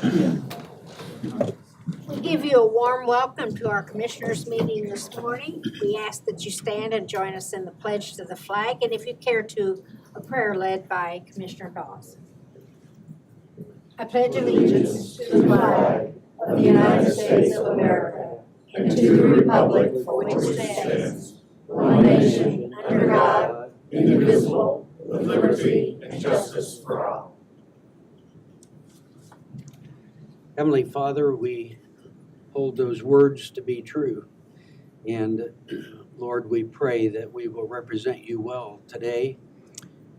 We give you a warm welcome to our commissioners meeting this morning. We ask that you stand and join us in the pledge to the flag, and if you care to, a prayer led by Commissioner Dawes. I pledge allegiance to the flag of the United States of America and to the republic for which it stands, one nation, under God, indivisible, with liberty and justice for all. Heavenly Father, we hold those words to be true. And Lord, we pray that we will represent you well today.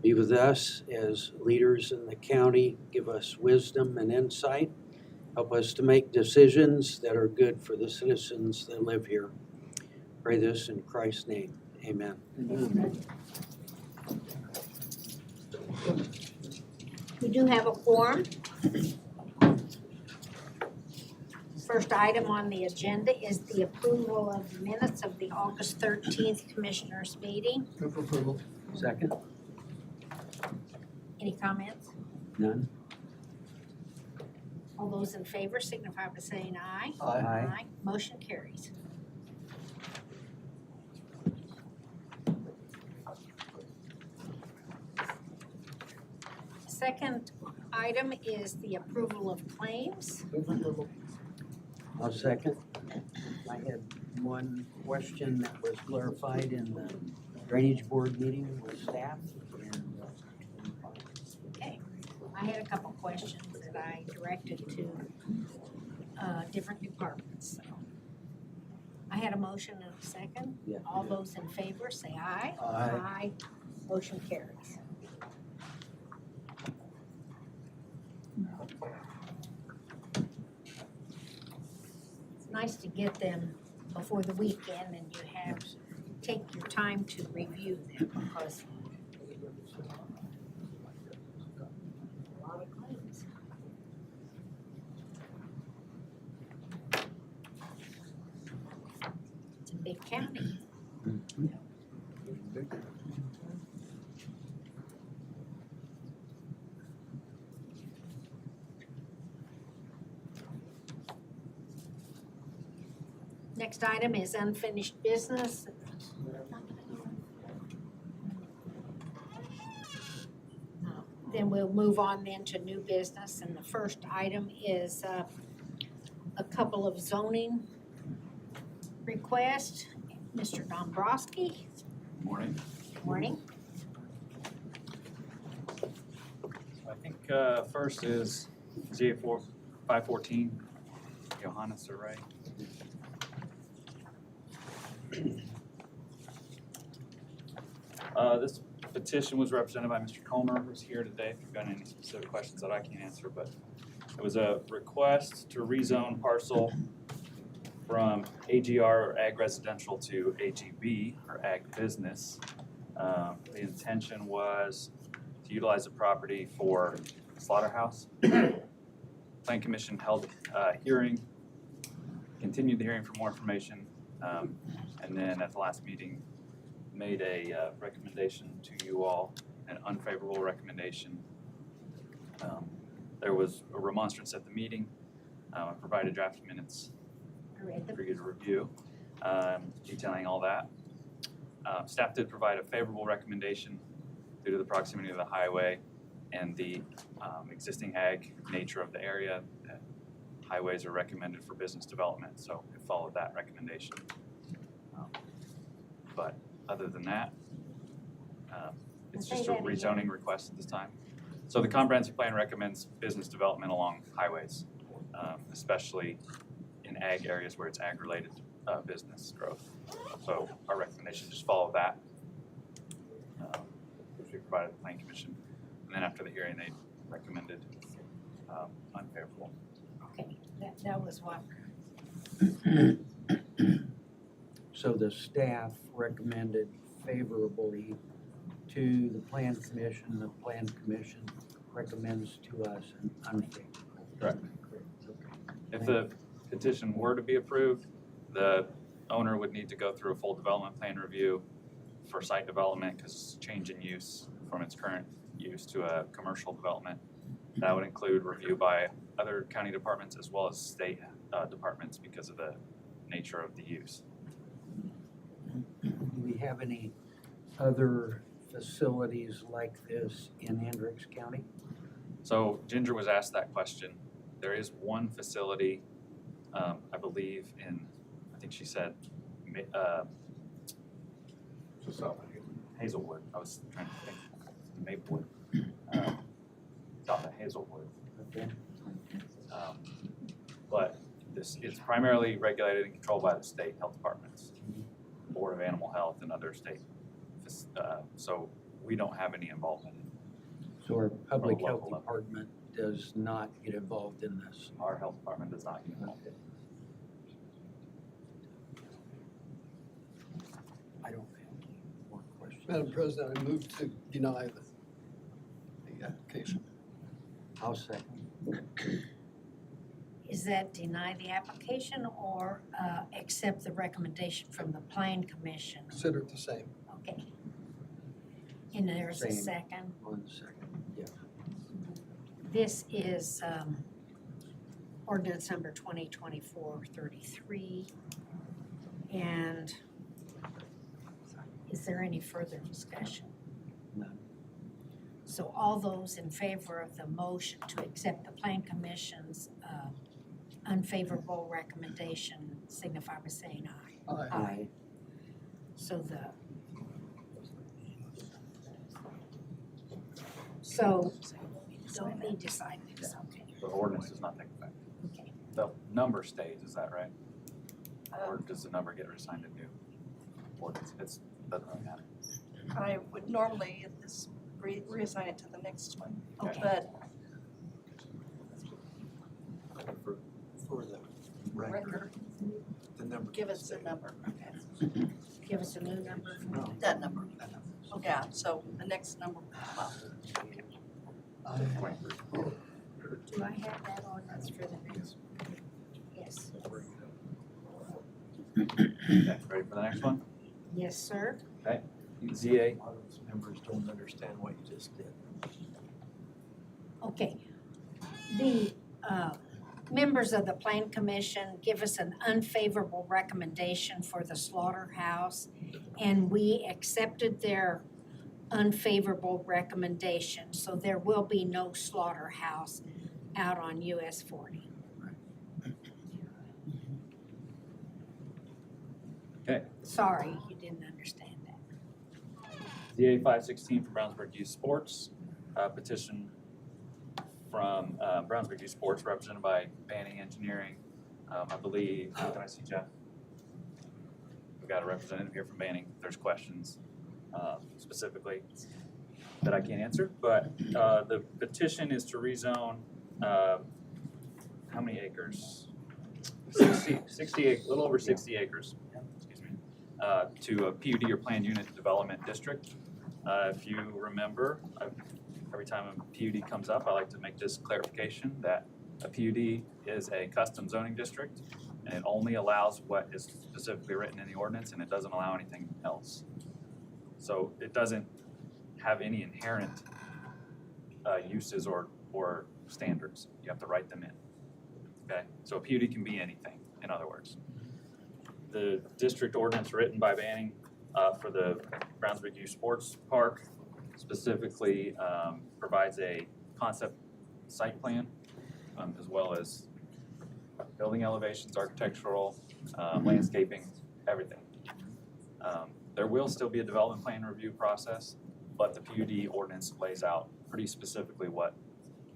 Be with us as leaders in the county. Give us wisdom and insight. Help us to make decisions that are good for the citizens that live here. Pray this in Christ's name. Amen. We do have a quorum. First item on the agenda is the approval of the minutes of the August 13th Commissioners meeting. Move for approval. Second? Any comments? None? All those in favor signify by saying aye. Aye. Motion carries. Second item is the approval of claims. Move for approval. I'll second. I had one question that was clarified in the drainage board meeting with staff. Okay, I had a couple questions that I directed to different departments, so. I had a motion and a second. Yeah. All those in favor say aye. Aye. Motion carries. It's nice to get them before the weekend and you have, take your time to review them because a lot of claims. It's a big county. Next item is unfinished business. Then we'll move on then to new business, and the first item is a couple of zoning requests. Mr. Dombrowski. Morning. Morning. I think first is ZA 514, Johannes Array. This petition was represented by Mr. Comer, who's here today, if you've got any specific questions that I can't answer, but it was a request to rezone parcel from AGR or Ag Residential to AGB or Ag Business. The intention was to utilize the property for slaughterhouse. Planning Commission held a hearing, continued the hearing for more information, and then at the last meeting made a recommendation to you all, an unfavorable recommendation. There was a remonstrance at the meeting. I provided draft minutes I read them. for you to review, detailing all that. Staff did provide a favorable recommendation due to the proximity of the highway and the existing ag nature of the area. Highways are recommended for business development, so it followed that recommendation. But other than that, it's Say just a that again. rezoning request at this time. So the comprehensive plan recommends business development along highways, especially in ag areas where it's ag-related business growth. So our recommendation just follow that, which we provided the Planning Commission. And then after the hearing, they recommended unfavorable. Okay, that was what, So the staff recommended favorably to the Plan Commission. The Plan Commission recommends to us an unfavorable. Correct. If the petition were to be approved, the owner would need to go through a full development plan review for site development because it's change in use from its current use to a commercial development. That would include review by other county departments as well as state departments because of the nature of the use. Do we have any other facilities like this in Hendricks County? So Ginger was asked that question. There is one facility, I believe I think she said, Hazelwood. I was trying to think, Maplewood, south of Hazelwood. Okay. But it's primarily regulated and controlled by the state health departments, Board of Animal Health and other state, so we don't have any involvement in it. So our public Or health local level. department does not get involved in this? Our health department does not get involved. I don't have any more questions. Madam President, I move to deny the application. I'll second. Is that deny the application or accept the recommendation from the Plan Commission? Consider it the same. Okay. And there's a Same. second. 1 second, yeah. This is ordinance number 2024-33. And is there any further discussion? None. So all those in favor of the motion to accept the Plan Commission's unfavorable recommendation signify by saying aye. Aye. Aye. So don't be decided, okay, The ordinance does not take effect. okay. The number stays, is that right? Or does the number get reassigned to new ordinance? Doesn't really matter. I would normally reassign it to the next one, Okay. but For the record, the number. give us the number, Give us a new number. that number. Yeah, so the next number will come up. Do I have that ordinance for the next? Yes. Okay, ready for the next one? Yes, sir. ZA, A lot of those members don't understand what you just did. Okay. The members of the Plan Commission give us an unfavorable recommendation for the slaughterhouse, and we accepted their unfavorable recommendation, so there will be no slaughterhouse out on US 40. Okay. Sorry, you didn't understand that. ZA 516 from Brownsburg Youth Sports, petition from Brownsburg Youth Sports represented by Banning Engineering. I believe, can I see Jeff? We've got a representative here from Banning. If there's questions specifically that I can't answer, but the petition is to rezone, how many acres? 60 a little over 60 acres, excuse me, to a PUD or planned unit development district. If you remember, every time a PUD comes up, I like to make this clarification that a PUD is a custom zoning district, and it only allows what is specifically written in the ordinance, and it doesn't allow anything else. So it doesn't have any inherent uses or standards. You have to write them in. Okay, so a PUD can be anything, in other words. The district ordinance written by Banning for the Brownsburg Youth Sports Park specifically provides a concept site plan as well as building elevations, architectural, landscaping, everything. There will still be a development plan review process, but the PUD ordinance lays out pretty specifically what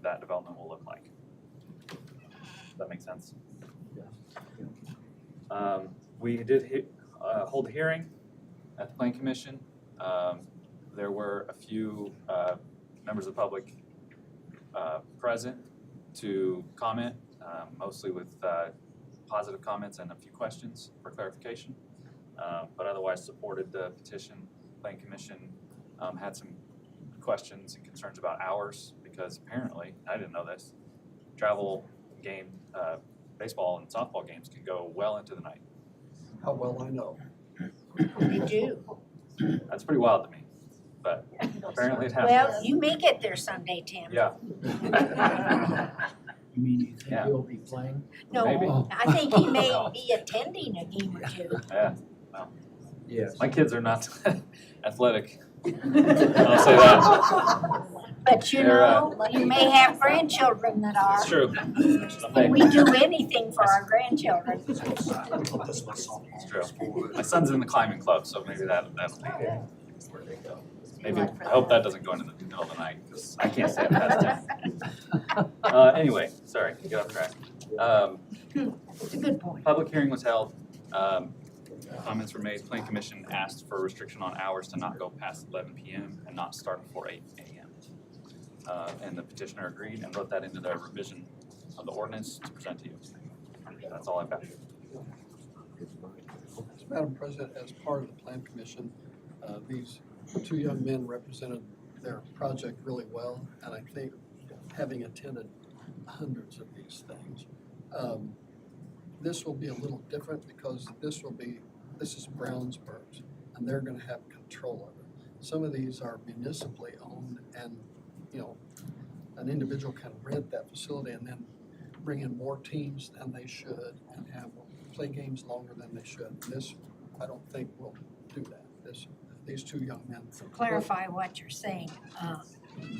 that development will look like. Does that make sense? We did hold a hearing at the Plan Commission. There were a few members of the public present to comment, mostly with positive comments and a few questions for clarification, but otherwise supported the petition. Plan Commission had some questions and concerns about hours because apparently, I didn't know this, travel game, baseball and softball games can go well into the night. How well I know. They do. That's pretty wild to me. but apparently it has. Well, you may get there someday, Tim. Yeah. You mean you think Yeah. you'll be playing? Maybe. No, I think he may No. be attending a game or two. Yeah, Yes. my kids are not athletic. I'll say that. But you They're, know, you may have grandchildren that are. It's true. And we do anything for our grandchildren. It's true. My son's in the climbing club, so maybe that'll be where they go. Maybe, I hope that doesn't go into the middle of the night, because I can't stay up past 10. Anyway, sorry, get off track. It's a good point. Public hearing was held. Comments were made. Planning Commission asked for a restriction on hours to not go past 11 p.m. and not start before 8 a.m. And the petitioner agreed and wrote that into their revision of the ordinance to present to you. That's all I've got. Madam President, as part of the Plan Commission, these two young men represented their project really well, and I think having attended hundreds of these things, this will be a little different because this is Brownsburg's, and they're gonna have control of it. Some of these are municipally owned, and, you know, an individual can rent that facility and then bring in more teams than they should and play games longer than they should. This, I don't think will do that. These two young men. So clarify what you're saying.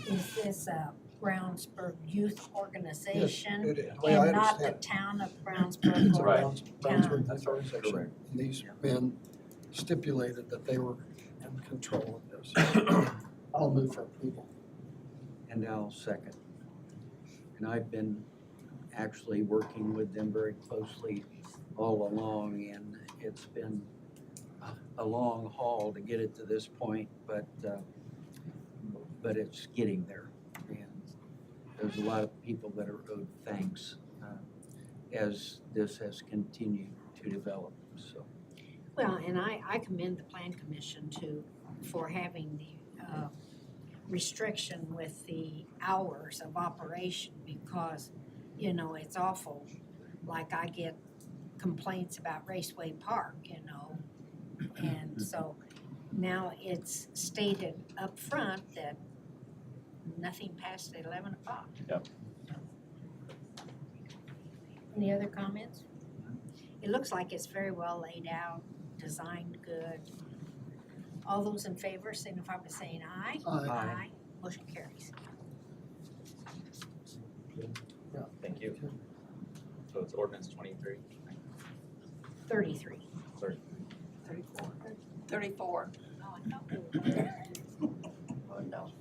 Is this a Brownsburg Youth Organization It is. The way I and not the understand it. town of Brownsburg? It's a or- Right. Brownsburg That's Youth right. Organization. Correct. And these men stipulated that they were in control of this. I'll move for approval. And I'll second. And I've been actually working with them very closely all along, and it's been a long haul to get it to this point, but it's getting there. And there's a lot of people that are owed thanks as this has continued to develop, so. Well, and I commend the Plan Commission for having the restriction with the hours of operation because, you know, it's awful. Like I get complaints about Raceway Park, you know, and so now it's stated up front that nothing past 11 o'clock. Yep. Any other comments? It looks like it's very well laid out, designed good. All those in favor signify by saying aye. Aye. Motion carries. Thank you. So it's ordinance 23. 33. 34. Oh, I thought we were- Oh, no. Well,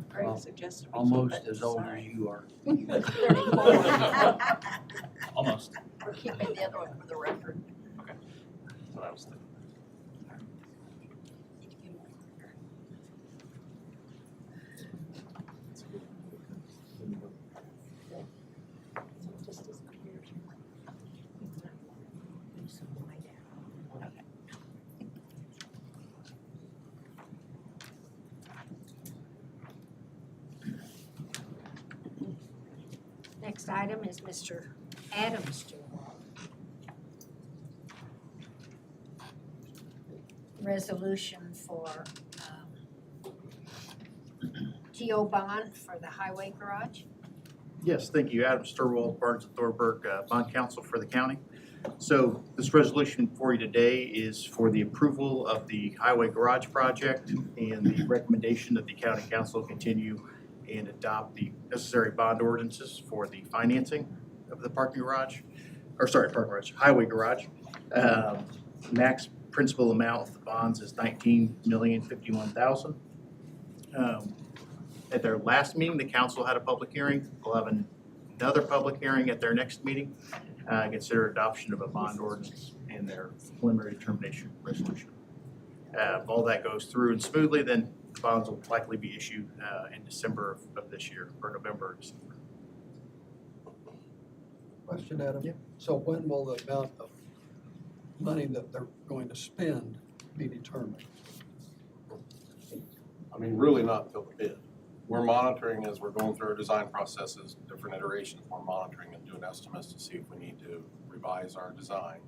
Greg suggested we keep Almost it, as old as sorry. you are. 34. Almost. We're keeping the other one for the record. So that was the. Next item is Mr. Adams' doing. Resolution for GO bond for the highway garage. Yes, thank you. Adam Sturwald, Barnes and Thornburg, bond counsel for the county. So this resolution for you today is for the approval of the highway garage project and the recommendation that the county council continue and adopt the necessary bond ordinances for the financing of the parking garage, highway garage. Max principal amount of the bonds is $19,051,000. At their last meeting, the council had a public hearing. We'll have another public hearing at their next meeting. Consider adoption of a bond ordinance and their preliminary determination resolution. If all that goes through and smoothly, then the bonds will likely be issued in December of this year, or November or December. Question, Adam? Yeah. So when will the amount of money that they're going to spend be determined? I mean, really not until the bid. We're monitoring as we're going through our design processes, different iterations, we're monitoring and doing estimates to see if we need to revise our design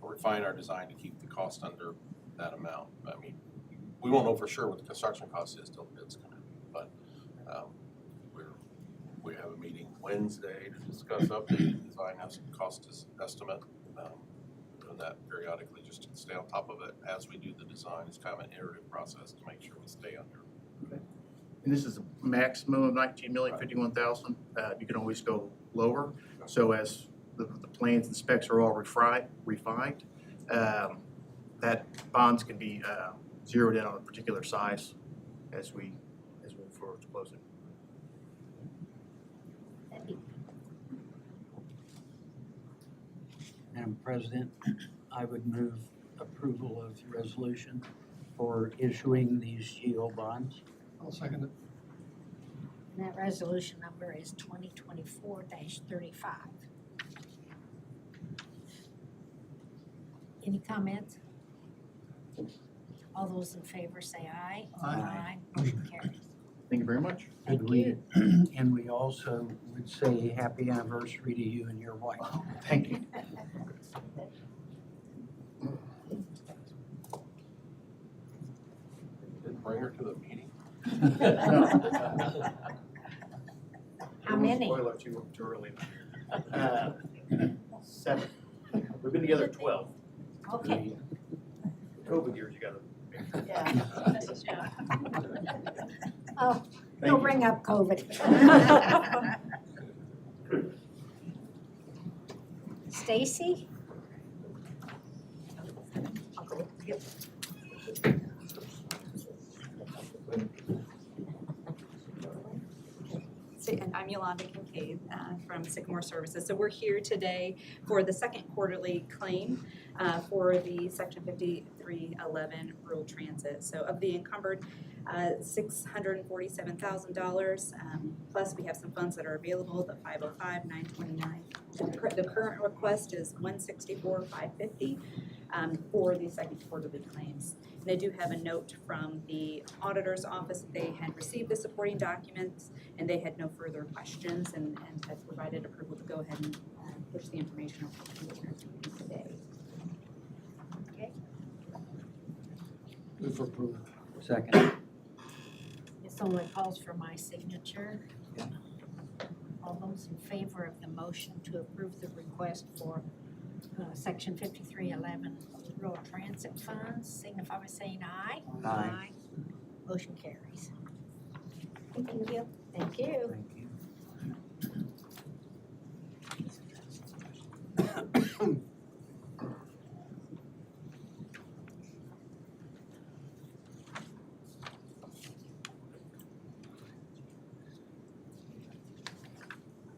or refine our design to keep the cost under that amount. I mean, we won't know for sure what the construction cost is till the bids come in, but, we have a meeting Wednesday to discuss updated design cost estimate. Doing that periodically just to stay on top of it as we do the design. It's kind of an iterative process to make sure we stay under. And this is a maximum of 19,051,000. You can always go lower. So as the plans and specs are all refined, that bonds can be zeroed in on a particular size as we move forward to closing. Madam President, I would move approval of the resolution for issuing these GO bonds. I'll second it. And that resolution number is 2024-35. Any comments? All those in favor say aye. Aye. Motion carries. Thank you very much. Thank Could we- you. And we also would say happy anniversary to you and your wife. Thank you. Didn't bring her to the meeting. How many? Spoiler too early. 7. We've been together 12. Okay. COVID years, you gotta. Yeah. Oh, Thank don't you. bring up COVID. Stacy? And I'm Yolanda Kincaid from Sycamore Services. So we're here today for the second quarterly claim for the Section 5311 rural transit. So of the encumbered $647,000, plus we have some funds that are available, the 505, 929. The current request is $164,550 for the second quarterly claims. And I do have a note from the auditor's office that they had received the supporting documents and they had no further questions and had provided approval to go ahead and push the information over to the commissioners meeting today. Okay. Move for approval. Second. This only calls for my signature. All those in favor of the motion to approve the request for Section 5311 rural transit funds, signify by saying aye. Aye. Motion carries. Thank you. Thank you. Thank you.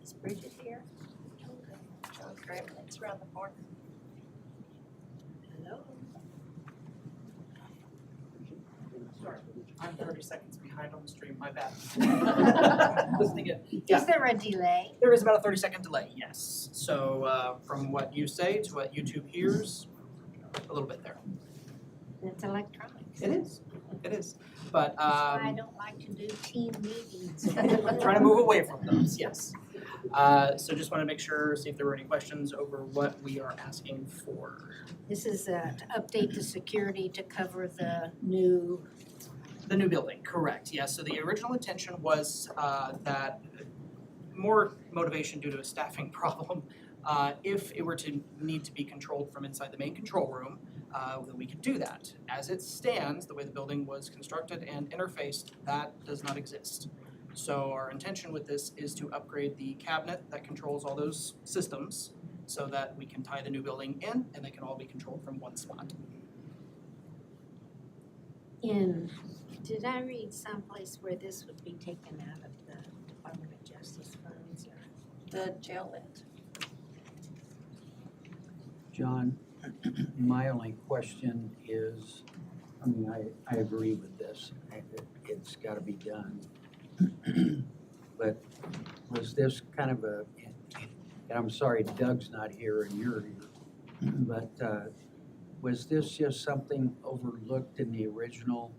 Is Bridget here? John's grabbing it. It's around the corner. Hello. Sorry, I'm 30 seconds behind on the stream, my bad. Listening in. Yeah, Is there a delay? there is about a 30-second delay, yes. So from what you say to what YouTube hears, a little bit there. It's electronics. It is, it is. But That's why I don't like to do team meetings. I'm trying to move away from those, yes. So just want to make sure, see if there were any questions over what we are asking for. This is to update the security to cover the new, The new building, correct, yes. So the original intention was that more motivation due to a staffing problem. If it were to need to be controlled from inside the main control room, then we could do that. As it stands, the way the building was constructed and interfaced, that does not exist. So our intention with this is to upgrade the cabinet that controls all those systems so that we can tie the new building in and they can all be controlled from one spot. did I read someplace where this would be taken out of the Department of Justice funds or? The jail lit. John, my only question is, I mean, I agree with this. It's got to be done. But was this kind of a, and I'm sorry Doug's not here and you're here, but was this just something overlooked in the original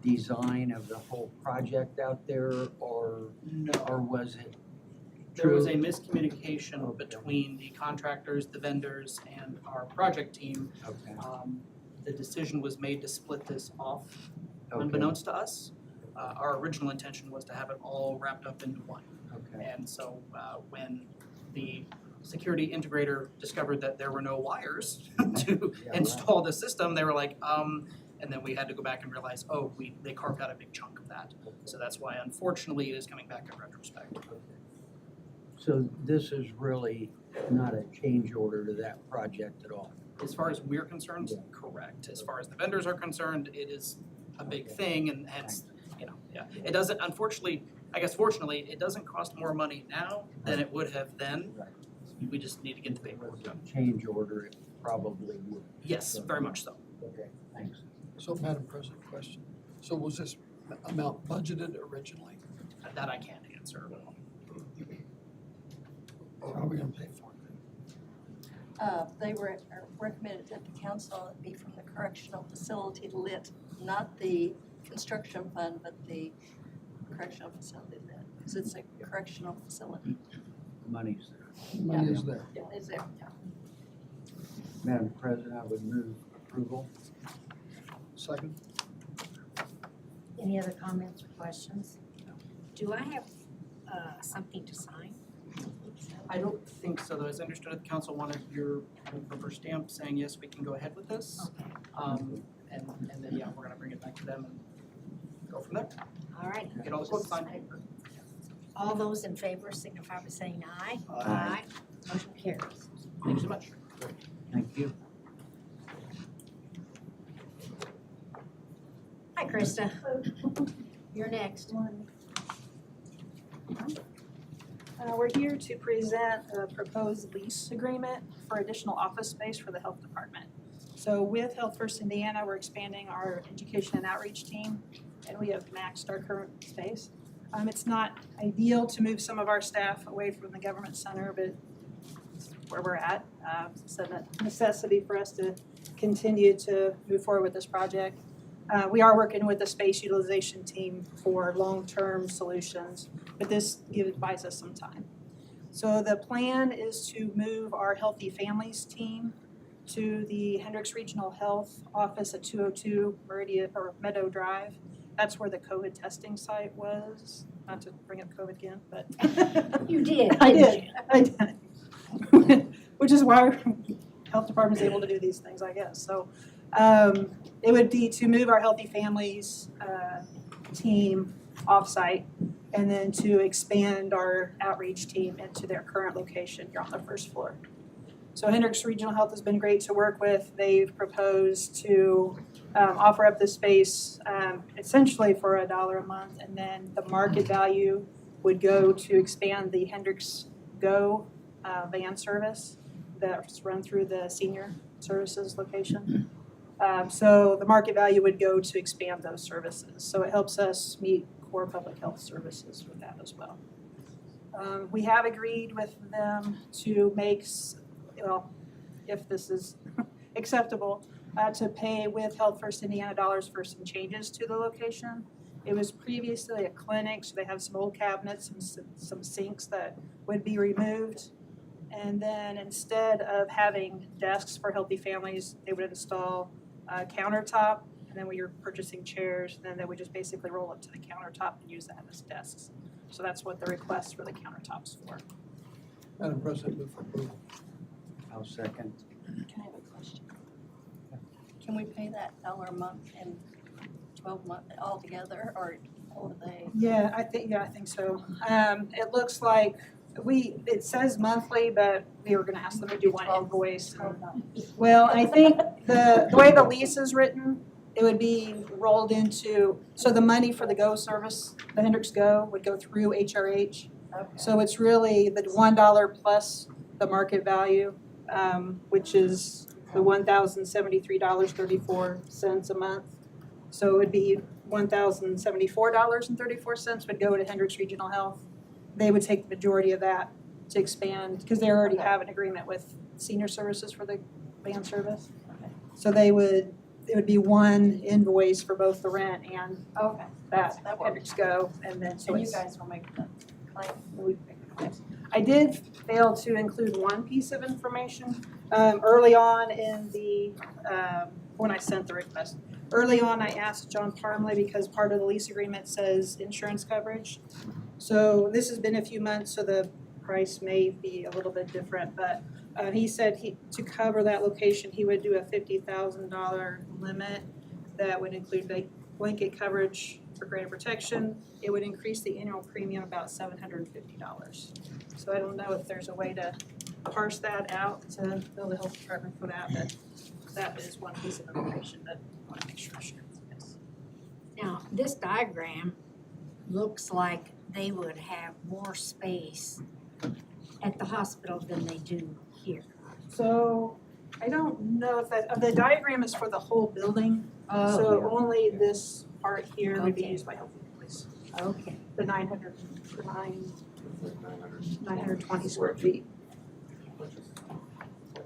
design of the whole project out there, or was it There was a true? miscommunication Okay. between the contractors, the vendors, and our project team. Okay, The decision was made to split this off Okay. Unbeknownst to us, our original intention was to have it all wrapped up into one. Okay. And so when the security integrator discovered that there were no wires to Yeah, right. install the system, they were like, and then we had to go back and realize, they carved out a big chunk of that. So that's why unfortunately it is coming back in retrospect. So this is really not a change order to that project at all? As far as we're concerned, correct. As far as the vendors are concerned, it is a big thing and hence, it doesn't, unfortunately, I guess fortunately, it doesn't cost more money now than it would have then. Right. We just need to get the paperwork done. Change order, it probably would. Yes, very much so. Okay, thanks. So, Madam President, question. So was this amount budgeted originally? That I can't answer. Or are we gonna pay for it? They were recommended that the council be from the correctional facility lit, not the construction fund, but the correctional facility lit, because it's a correctional facility. Money's there. Money is there. Is there? Madam President, I would move approval. Second? Any other comments or questions? Do I have something to sign? I don't think so, though. As I understood it, the council wanted your rubber stamp saying, yes, we can go ahead with this. Okay. And then, yeah, we're gonna bring it back to them and go from there. All right. Get all the quotes signed. All those in favor signify by saying aye. Aye. Motion carries. Thank you so much. Thank you. Hi, Krista. You're next. We're here to present a proposed lease agreement for additional office space for the health department. So with Health First Indiana, we're expanding our education and outreach team, and we have maxed our current space. It's not ideal to move some of our staff away from the government center, but it's where we're at. It's a necessity for us to continue to move forward with this project. We are working with the space utilization team for long-term solutions, but this buys us some time. So the plan is to move our Healthy Families team to the Hendricks Regional Health Office at 202 Meadow Drive. That's where the COVID testing site was. Not to bring up COVID again, but You did, I didn't did. I did. Which is why our health department's able to do these things, I guess. So it would be to move our Healthy Families team offsite and then to expand our outreach team into their current location here on the first floor. So Hendricks Regional Health has been great to work with. They've proposed to offer up the space essentially for $1 a month, and then the market value would go to expand the Hendricks Go van service that's run through the senior services location. So the market value would go to expand those services. So it helps us meet core public health services with that as well. We have agreed with them to make, if this is acceptable, to pay with Health First Indiana dollars for some changes to the location. It was previously a clinic, so they have some old cabinets and some sinks that would be removed. And then instead of having desks for Healthy Families, they would install a countertop, and then we were purchasing chairs, and then they would just basically roll up to the countertop and use that as desks. So that's what the request for the countertop's for. Madam President, move for approval. I'll second. Can I have a question? Can we pay that $1 a month in 12 months altogether, or do they? Yeah, I think so. It looks like it says monthly, but we were gonna ask them to do one invoice. Well, I think the way the lease is written, it would be rolled into, so the money for the Go service, the Hendricks Go, would go through HRH. Okay. So it's really the $1 plus the market value, which is the $1,073.34 a month. So it would be $1,074.34 would go to Hendricks Regional Health. They would take the majority of that to expand, because they already have an agreement with senior services for the van service. Okay. So it would be one invoice for both the rent and Okay. that That works. Hendricks Go, and then so And you it's. guys will make the claim? I did fail to include one piece of information early on in the, when I sent the request. Early on, I asked John Parmley because part of the lease agreement says insurance coverage. So this has been a few months, so the price may be a little bit different, but he said to cover that location, he would do a $50,000 limit that would include blanket coverage for greater protection. It would increase the annual premium about $750. So I don't know if there's a way to parse that out to bill the health department for that, but that is one piece of information that I want to make sure I share. Yes. Now, this diagram looks like they would have more space at the hospital than they do here. So I don't know if the diagram is for the whole building. So only this part here would be Okay. used by health employees. Okay. The 920 square feet.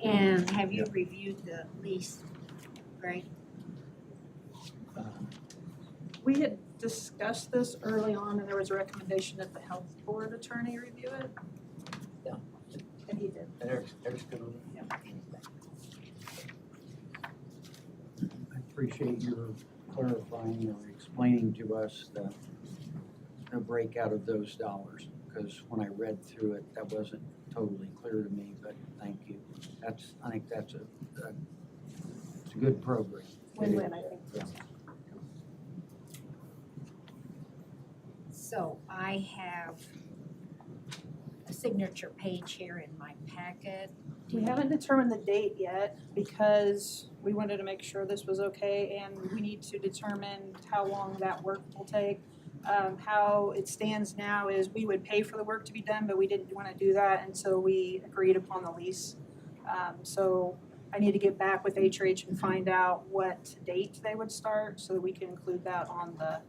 And have you reviewed the lease, Greg? We had discussed this early on, and there was a recommendation that the health board attorney review it. Yeah. And he did. Eric's good with it? I appreciate your clarifying or explaining to us the breakout of those dollars, because when I read through it, that wasn't totally clear to me, but thank you. I think that's it's a good program. Win-win, I think. Yeah. So I have a signature page here in my packet. We haven't determined the date yet because we wanted to make sure this was okay, and we need to determine how long that work will take. How it stands now is we would pay for the work to be done, but we didn't want to do that until we agreed upon the lease. So I need to get back with HRH and find out what date they would start so that we can include that on the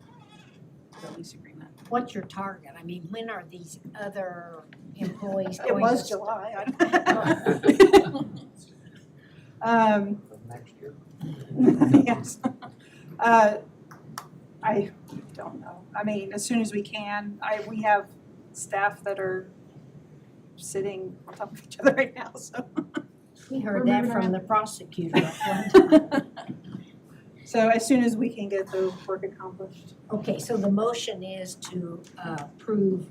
lease agreement. What's your target? I mean, when are these other employees It going was to July. Of next year? Yes. I don't know. I mean, as soon as we can. We have staff that are sitting on top of each other right now, so. We We're heard that moving from around. the prosecutor at one time. So as soon as we can get the work accomplished. Okay, so the motion is to approve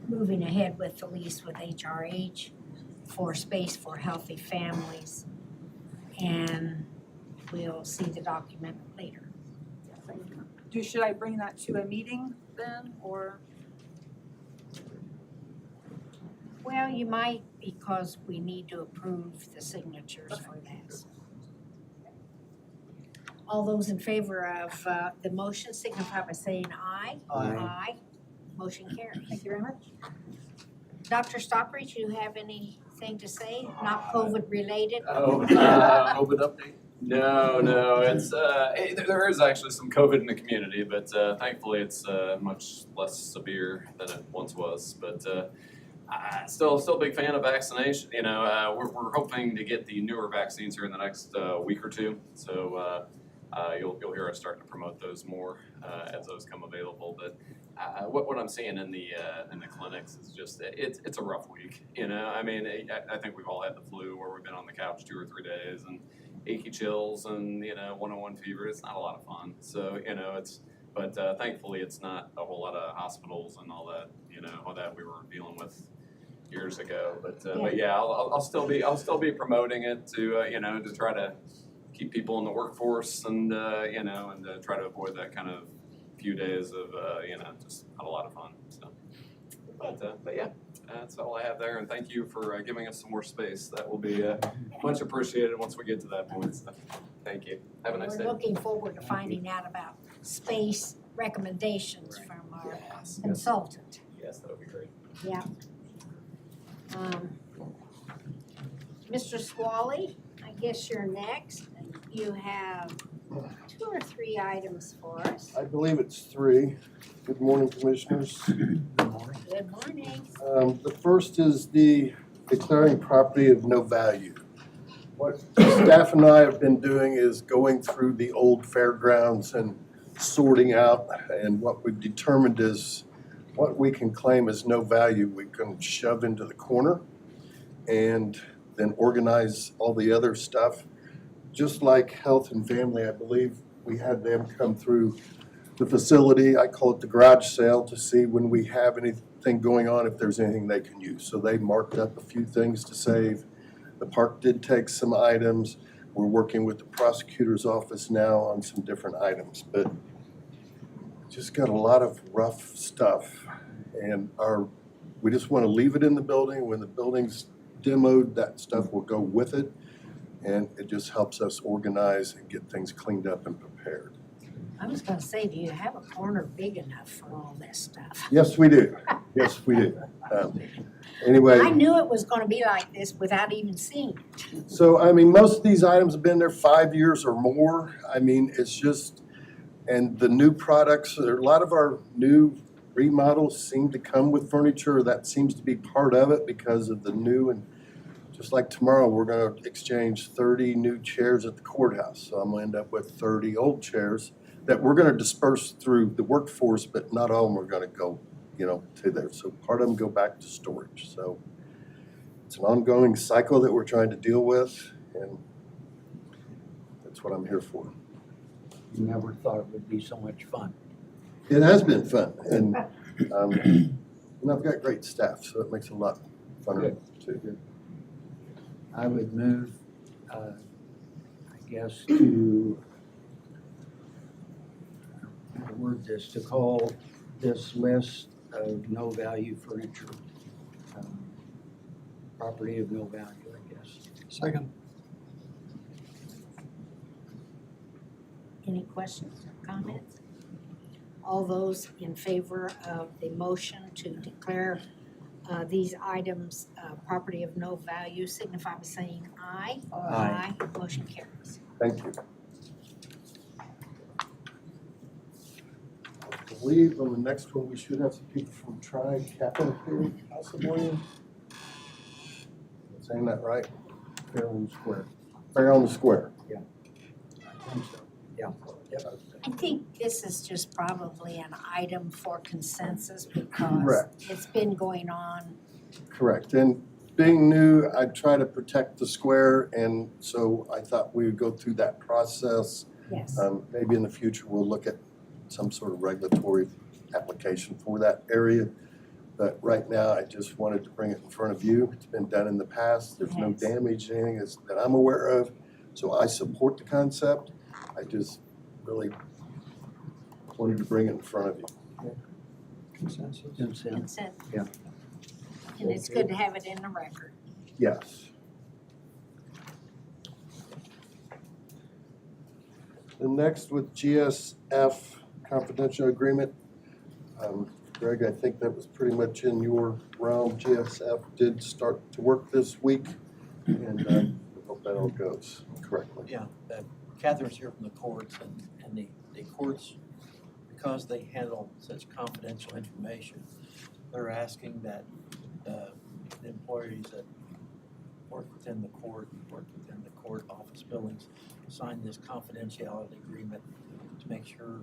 moving ahead with the lease with HRH for space for healthy families. And we'll see the document later. Should I bring that to a meeting then, or? Well, you might, because we need to approve the signatures for that. All those in favor of the motion signify by saying aye. Aye. Motion carries. Thank you very much. Dr. Stockbridge, you have anything to say? Not COVID related? COVID update? No, it's, there is actually some COVID in the community, but thankfully it's much less severe than it once was. But still a big fan of vaccination. You know, we're hoping to get the newer vaccines here in the next week or two. So you'll hear us starting to promote those more as those come available. But what I'm seeing in the clinics is just it's a rough week. You know, I mean, I think we've all had the flu where we've been on the couch 2 or 3 days and achy chills and 101 fever. It's not a lot of fun. So but thankfully it's not a whole lot of hospitals and all that all that we were dealing with years ago. But yeah, I'll still be promoting it to to try to keep people in the workforce and and try to avoid that kind of few days of just not a lot of fun. So, but yeah, that's all I have there. And thank you for giving us some more space. That will be much appreciated once we get to that point. So, thank you. Have a nice day. We're looking forward to finding out about space recommendations from our Yes, consultant. yes, that would be great. Yeah. Mr. Squally, I guess you're next. You have 2 or 3 items for us. I believe it's 3. Good morning, Commissioners. Good morning. The first is the declaring property of no value. What staff and I have been doing is going through the old fairgrounds and sorting out, and what we've determined is what we can claim as no value, we can shove into the corner and then organize all the other stuff. Just like health and family, I believe we had them come through the facility, I call it the garage sale, to see when we have anything going on, if there's anything they can use. So they marked up a few things to save. The park did take some items. We're working with the prosecutor's office now on some different items, but just got a lot of rough stuff. And we just want to leave it in the building. When the building's demoed, that stuff will go with it. And it just helps us organize and get things cleaned up and prepared. I was gonna say, do you have a corner big enough for all this stuff? Yes, we do. Yes, we do. Anyway. I knew it was gonna be like this without even seeing it. So, I mean, most of these items have been there 5 years or more. I mean, it's just, and the new products, a lot of our new remodels seem to come with furniture. That seems to be part of it because of the new, and just like tomorrow, we're gonna exchange 30 new chairs at the courthouse. So I'm gonna end up with 30 old chairs that we're gonna disperse through the workforce, but not all of them are gonna go, to there. So part of them go back to storage. So it's an ongoing cycle that we're trying to deal with, and that's what I'm here for. You never thought it would be so much fun. It has been fun, and I've got great staff, so it makes it a lot funner too. I would move, I guess, to word this, to call this list of no value furniture, property of no value, I guess. Second. Any questions or comments? All those in favor of the motion to declare these items property of no value signify by saying aye. Aye. Motion carries. Thank you. I believe on the next one, we should have some people from Tri-Capital here, possibly. Saying that right? Fair and square. Fair on the square. I think so. Yeah. Yep. I think this is just probably an item for consensus because Correct. it's been going on. Correct. And being new, I try to protect the square, and so I thought we would go through that process. Yes. Maybe in the future, we'll look at some sort of regulatory application for that area. But right now, I just wanted to bring it in front of you. It's been done in the past. There's no Yes. damage, anything that I'm aware of. So I support the concept. I just really wanted to bring it in front of you. Consensus. Consent. Consent. Yeah. And it's good to have it in the record. Yes. The next with GSF confidential agreement. Greg, I think that was pretty much in your realm. GSF did start to work this week, and I hope that all goes correctly. Yeah, Catherine's here from the courts, and the courts, because they handle such confidential information, they're asking that the employees that work within the court office buildings sign this confidentiality agreement to make sure,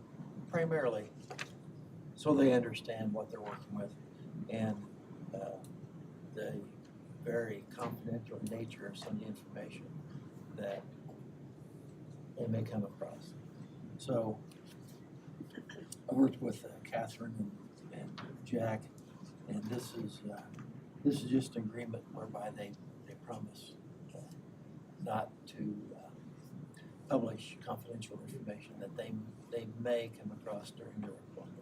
primarily, so they understand what they're working with and the very confidential nature of some of the information that they may come across. So I worked with Catherine and Jack, and this is just an agreement whereby they promise not to publish confidential information that they may come across during their employment.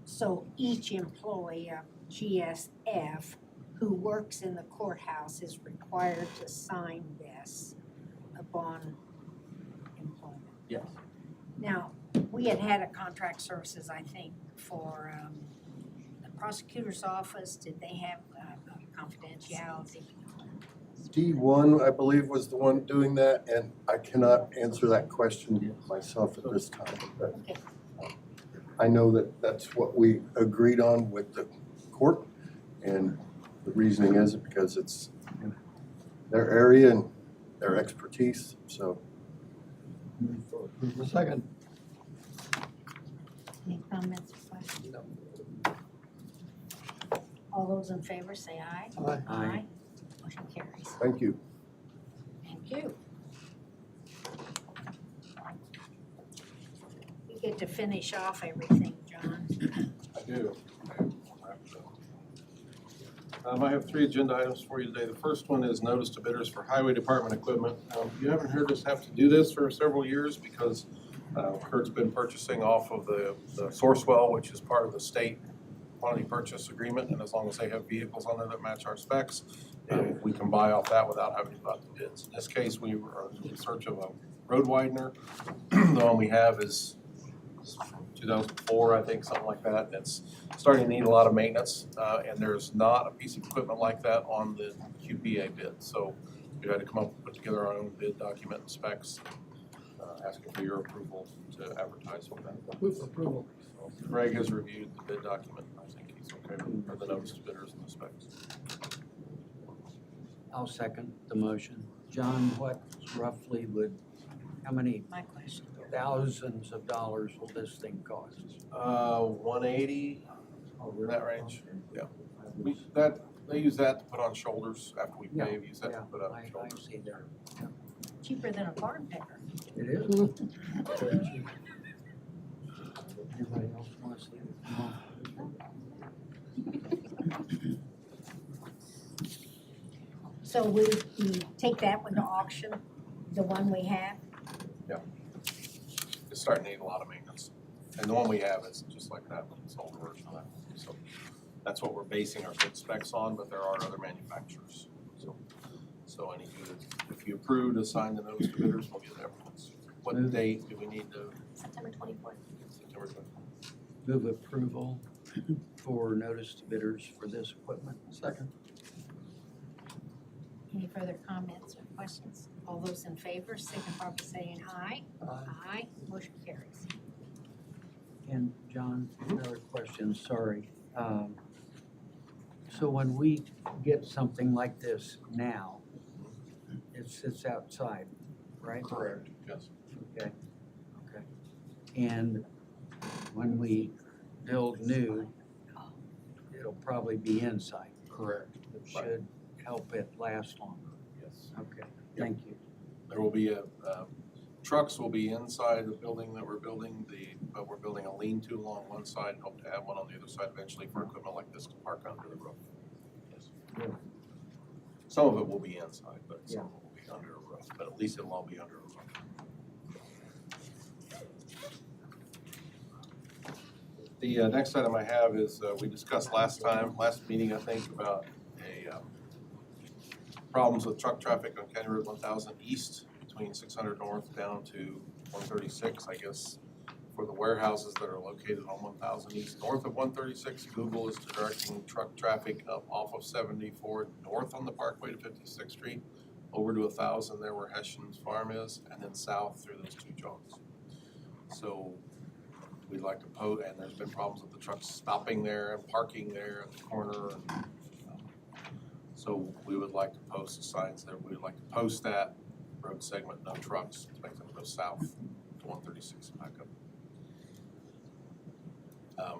So each employee of GSF who works in the courthouse is required to sign this upon employment. Yes. Now, we had a contract services, I think, for the prosecutor's office. Did they have confidentiality? D1, I believe, was the one doing that, and I cannot answer that question myself at this time. But Okay. I know that that's what we agreed on with the court, and the reasoning is because it's their area and their expertise, so. Second. Any comments or questions? All those in favor say aye. Aye. Aye. Motion carries. Thank you. Thank you. get to finish off everything, John. I do. I have 3 agenda items for you today. The first one is notice to bidders for highway department equipment. You haven't heard us have to do this for several years because Kurt's been purchasing off of the Sourcewell, which is part of the state quantity purchase agreement, and as long as they have vehicles on there that match our specs, we can buy off that without having to go out to bids. In this case, we were in search of a road widener. The one we have is 2004, I think, something like that. It's starting to need a lot of maintenance, and there's not a piece of equipment like that on the QPA bid. So we had to come up and put together our own bid document and specs, asking for your approval to advertise for that. Move for approval. Greg has reviewed the bid document. I think he's okay with the notice to bidders and the specs. I'll second the motion. John, what roughly how many My question. thousands of dollars will this thing cost? 180, in that range. Yeah. They use that to put on shoulders after we pave, use that to put on I shoulders. see there. Cheaper than a barn picker. It is. Anybody else want to see it? So we take that one to auction, the one we have? It's starting to need a lot of maintenance. And the one we have is just like that, it's an older version of that. So that's what we're basing our bid specs on, but there are other manufacturers. So if you approve to sign the notice to bidders, we'll get that. What date do we need to? September 24th. September 24th. Move approval for notice to bidders for this equipment. Second. Any further comments or questions? All those in favor, signify by saying aye. Aye. Motion carries. And John, another question, sorry. So when we get something like this now, it sits outside, right? Correct, yes. Okay, okay. And when we build new, it'll probably be inside. Correct. It should help it last longer. Yes. Okay, thank you. There will be trucks will be inside the building that we're building, but we're building a lean-to along one side, and hope to have one on the other side eventually for equipment like this to park under the roof. Yes. Good. Some of it will be inside, but some of it will be under a roof, but at least it'll all be under a roof. The next item I have is, we discussed last meeting, I think, about problems with truck traffic on County Road 1000 East between 600 North down to 136, I guess, for the warehouses that are located on 1000 East. North of 136, Google is directing truck traffic up off of 74 north on the Parkway to 56th Street, over to 1000 there where Hessian's Farm is, and then south through those two joints. So we'd like to and there's been problems with the trucks stopping there and parking there at the corner. So we would like to post signs there. We would like to post that road segment, no trucks, to make them go south to 136 and back up.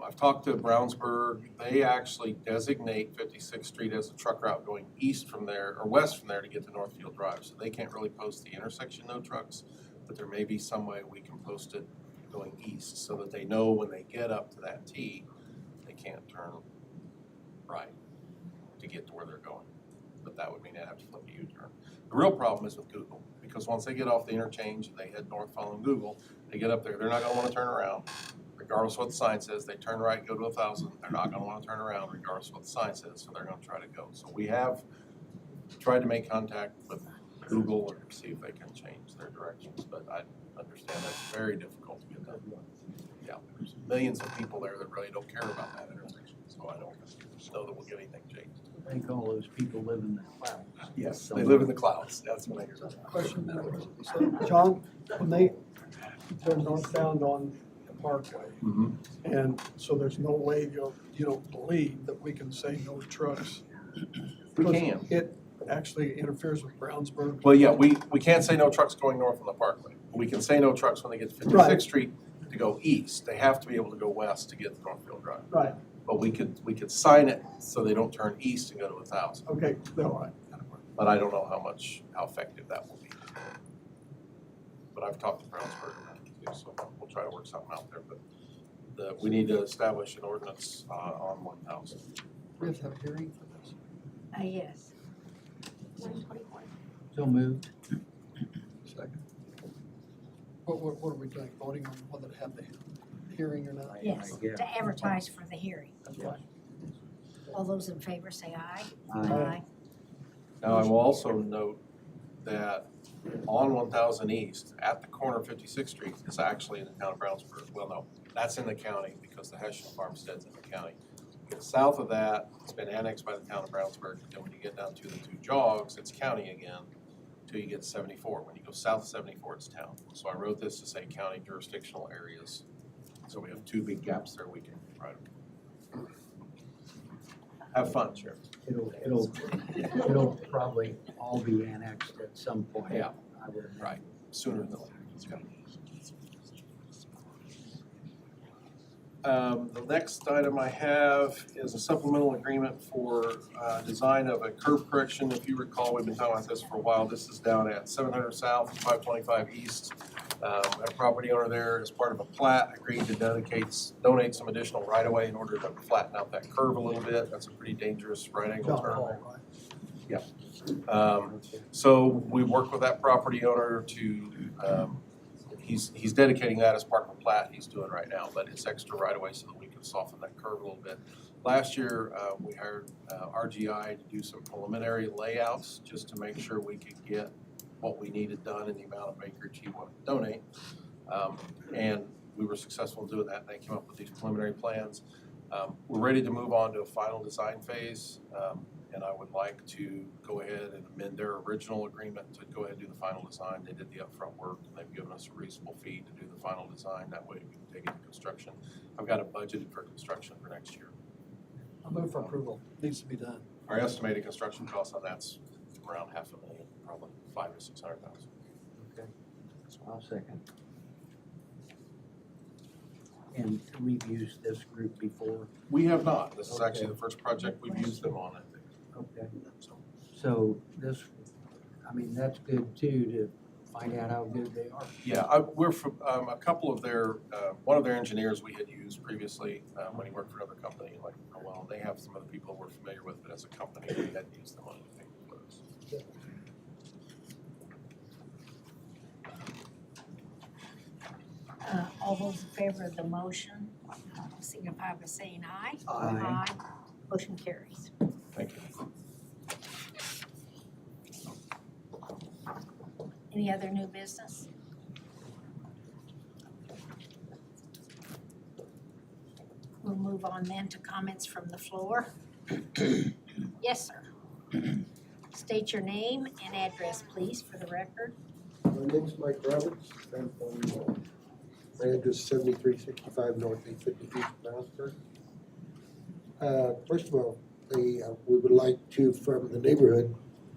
I've talked to Brownsburg. They actually designate 56th Street as a truck route going east from there, or west from there to get to Northfield Drive. So they can't really post the intersection no trucks, but there may be some way we can post it going east so that they know when they get up to that T, they can't turn right to get to where they're going. But that would mean they'd have to flip a U-turn. The real problem is with Google, because once they get off the interchange and they head north following Google, they get up there, they're not gonna wanna turn around. Regardless of what the sign says, they turn right, go to 1000, they're not gonna wanna turn around regardless of what the sign says, so they're gonna try to go. So we have tried to make contact with Google and see if they can change their directions, but I understand that's very difficult to get done. Yeah, there's millions of people there that really don't care about that intersection, so I don't know that we'll get anything changed. I think all those people live in the clouds. Yes, they live in the clouds, that's what I hear. Question now. So, John, when they turn northbound on the Parkway, and so there's no way you don't believe that we can say no trucks? We can. It actually interferes with Brownsburg. Well, yeah, we can't say no trucks going north on the Parkway. We can say no trucks when they get to 56th Street to go east. They have to be able to go west to get to Northfield Drive. Right, But we could sign it so they don't turn east and go to 1000. okay, all right. But I don't know how effective that will be. But I've talked to Brownsburg about it too, so we'll we'll try to work something out there, but we need to establish an ordinance on 1,000. We have to have a hearing for this. Yes. So moved. Second. What are we doing, voting on whether to have the hearing or not? Yes, Yeah. to advertise for the hearing. That's fine. All those in favor say aye. Aye. Now, I will also note that on 1,000 East, at the corner of 56th Street, is actually in the town of Brownsburg. Well, no, that's in the county because the Hessian farmstead's in the county. South of that, it's been annexed by the town of Brownsburg. Then when you get down to the two jogs, it's county again, till you get to 74. When you go south of 74, it's town. So I wrote this to say county jurisdictional areas. So we have two big gaps there we can write. Have fun, Sheriff. It'll probably all be annexed at some point. Yeah. I would imagine. Right, sooner than later. The next item I have is a supplemental agreement for design of a curb correction. If you recall, we've been talking about this for a while. This is down at 700 South, 525 East. A property owner there, as part of a plat, agreed to donate some additional right-of-way in order to flatten out that curve a little bit. That's a pretty dangerous right angle turn. So we worked with that property owner to, he's dedicating that as part of a plat he's doing right now, but it's extra right away so that we can soften that curve a little bit. Last year, we hired RGI to do some preliminary layouts just to make sure we could get what we needed done in the amount of acreage he wanted to donate. And we were successful in doing that. They came up with these preliminary plans. We're ready to move on to a final design phase. And I would like to go ahead and amend their original agreement to go ahead and do the final design. They did the upfront work, and they've given us a reasonable fee to do the final design. That way we can take it to construction. I've got it budgeted for construction for next year. I'll move for approval. Needs to be done. Our estimated construction cost on that's around $500,000, probably $500,000 to $600,000. Okay, I'll second. And we've used this group before? We have not. This is actually Okay. the first project we've used them on, I think. Okay. So, So this, I mean, that's good too, to find out how good they are. yeah, we're from, a couple of their, one of their engineers we had used previously when he worked for another company, like, well, they have some other people we're familiar with, but as a company, we hadn't used them on anything close. All those in favor of the motion, signify by saying aye. Aye. Motion carries. Thank you. Any other new business? We'll move on then to comments from the floor. Yes, sir. State your name and address, please, for the record. My name's Mike Roberts. I'm from, my address is 7365 North 850 East Brownsburg. First of all, we would like to, from the neighborhood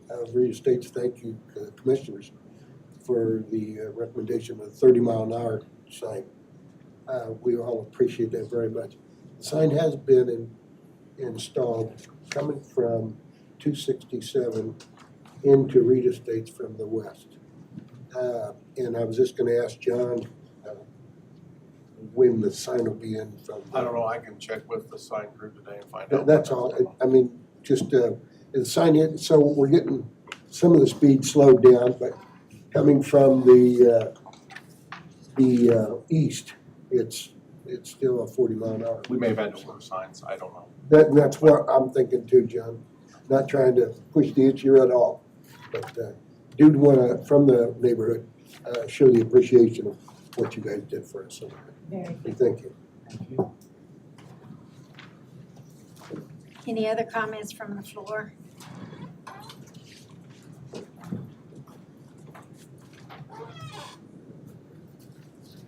of Reed Estates, thank you, commissioners, for the recommendation of the 30-mile-an-hour sign. We all appreciate that very much. The sign has been installed coming from 267 into Reed Estates from the west. And I was just gonna ask John when the sign will be in from. I don't know, I can check with the sign group today and find out. That's all, I mean, just, the sign in, so we're getting some of the speed slowed down, but coming from the east, it's still a 40-mile-an-hour. We may have had to order signs, I don't know. That's what I'm thinking too, John. Not trying to push the issue at all, but do wanna, from the neighborhood, show the appreciation of what you guys did for us. So, Very good. thank you. Thank you. Any other comments from the floor?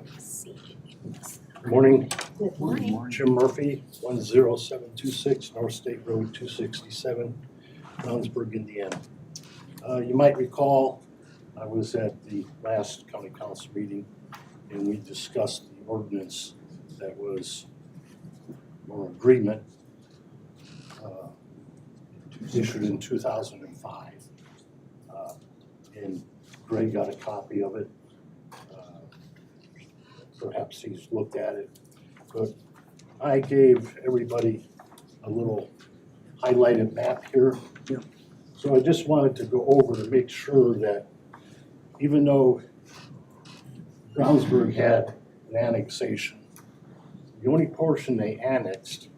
Let's see. Morning, Good morning. Jim Murphy, 10726 North State Road 267, Brownsburg, Indiana. You might recall, I was at the last county council meeting and we discussed the ordinance that was, or agreement issued in 2005. And Greg got a copy of it. perhaps he's looked at it. But I gave everybody a little highlighted map here. Yeah. So I just wanted to go over to make sure that even though Brownsburg had an annexation, the only portion they annexed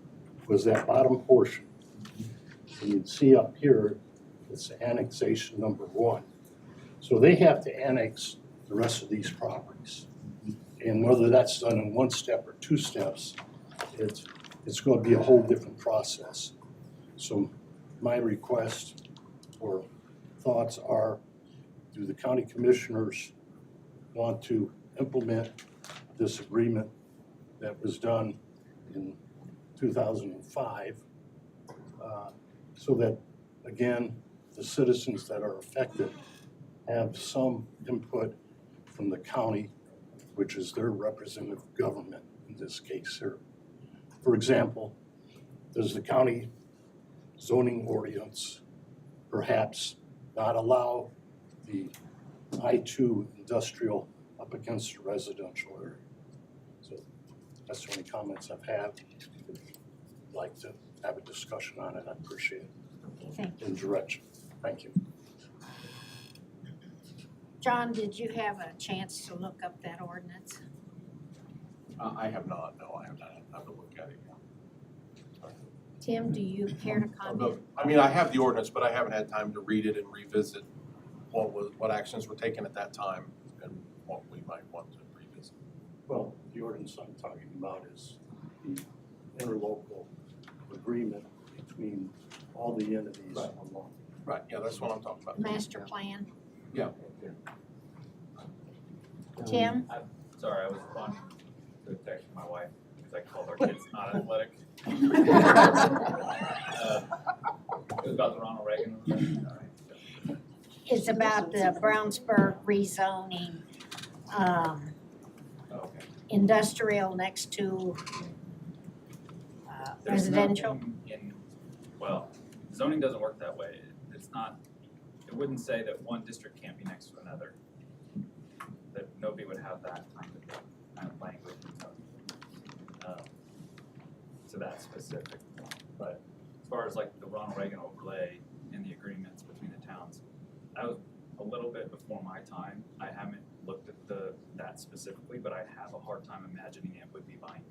was that bottom portion. And you'd see up here, it's annexation number 1. So they have to annex the rest of these properties. And whether that's done in 1 step or 2 steps, it's going to be a whole different process. So my request or thoughts are, do the county commissioners want to implement this agreement that was done in 2005, so that, again, the citizens that are affected have some input from the county, which is their representative government in this case here. For example, does the county zoning ordinance perhaps not allow the I-2 industrial up against the residential area? So that's the only comments I've had. If you'd like to have a discussion on it, I appreciate it. Thank you. In direction. Thank you. John, did you have a chance to look up that ordinance? I have not, no, I have not had time to look at it yet. Tim, do you care to comment? I mean, I have the ordinance, but I haven't had time to read it and revisit what actions were taken at that time and what we might want to revisit. Well, the ordinance I'm talking about is the interlocal agreement between all the entities Right. along. Right, yeah, that's what I'm talking about. Master plan? Yeah. Tim? Sorry, I was responding to a text from my wife, because I called our kids not athletic. It was about the Ronald Reagan. It's about the Brownsburg rezoning, Okay. industrial next to There's residential. nothing well, zoning doesn't work that way. It's not, it wouldn't say that one district can't be next to another. That nobody would have that kind of language to that specific one. But as far as like the Ronald Reagan overlay and the agreements between the towns, that was a little bit before my time. I haven't looked at that specifically, but I have a hard time imagining it would be binding.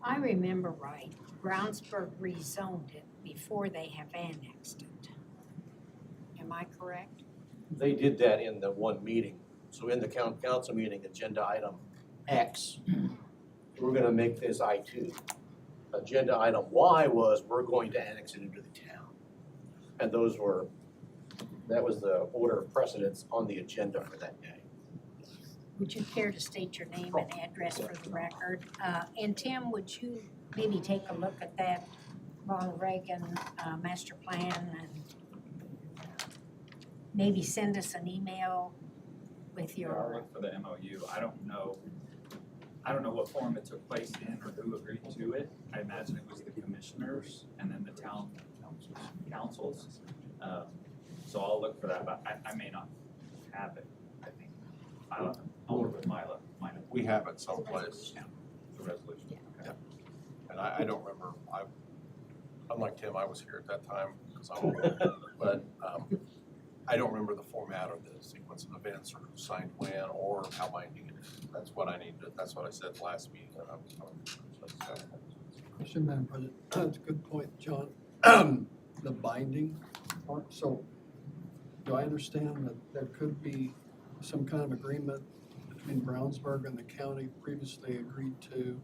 I remember right, Brownsburg rezoned it before they have annexed it. Am I correct? They did that in the one meeting. So in the council meeting, agenda item X, we're gonna make this I-2. Agenda item Y was, we're going to annex it into the town. And that was the order of precedence on the agenda for that day. Would you care to state your name and address for the record? And Tim, would you maybe take a look at that Ronald Reagan master plan and maybe send us an email with I'll your, look for the MOU. I don't know what form it took place in or who agreed to it. I imagine it was the commissioners and then the town councils. So I'll look for that, but I may not have it, I think. I'll work with Mila. We have it someplace, The resolution. Okay. and I don't remember, unlike Tim, I was here at that time, because I'm old, but I don't remember the format or the sequence of events or who signed when or how binding it is. That's what I said last meeting that I was talking about. Question, Madam President. That's a good point, John. The binding part, so do I understand that there could be some kind of agreement between Brownsburg and the county previously agreed to,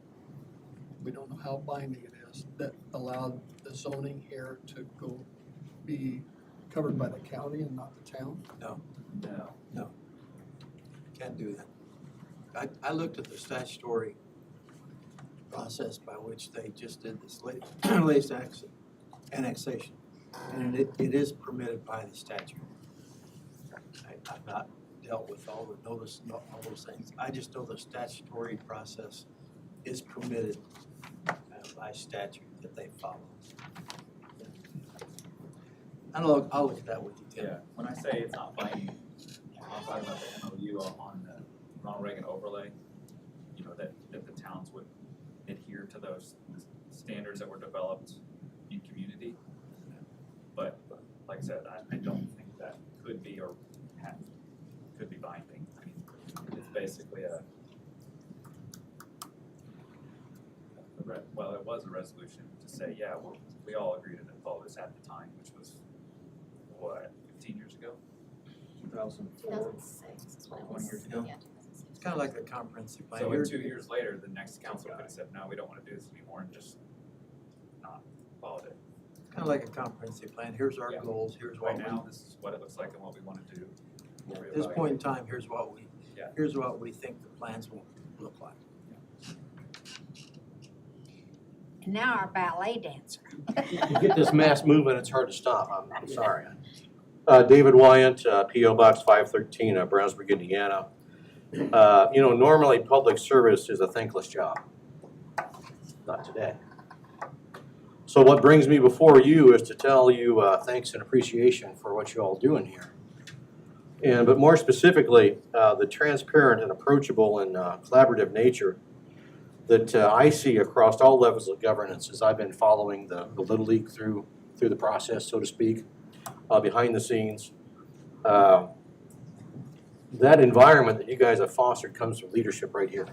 we don't know how binding it is, that allowed the zoning here to be covered by the county and not the town? No. Can't do that. I looked at the statutory process by which they just did this latest annexation, and it is permitted by the statute. I've not dealt with all the notice and all those things. I just know the statutory process is permitted by statute that they follow. I'll look at that with you, Tim. Yeah, when I say it's not binding, I'm talking about the MOU on the Ronald Reagan overlay, you know, that the towns would adhere to those standards that were developed in community. But like I said, I don't think that could be or could be binding. I mean, it's basically well, it was a resolution to say, yeah, we all agreed to follow this at the time, which was, what, 15 years ago? 2004? 2006 is when it 20 was. years ago? Yeah, 2006. It's kind of like a comprehensive plan. So Here- 2 years later, the next council could have said, no, we don't want to do this anymore, and just not followed it. Kind of like a comprehensive plan. Here's our Yeah. goals, here's what Right we, now, this is what it looks like and what we want to do. We'll at this point in reevaluate. time, here's what we, Yeah. here's what we think the plans will look like. And now our ballet dancer. You get this mass movement, it's hard to stop, I'm sorry. David Wyant, P.O. Box 513, Brownsburg, Indiana. Normally, public service is a thankless job. Not today. So what brings me before you is to tell you thanks and appreciation for what you all doing here. But more specifically, the transparent and approachable and collaborative nature that I see across all levels of governance as I've been following the Little League through the process, so to speak, behind the scenes. That environment that you guys have fostered comes from leadership right here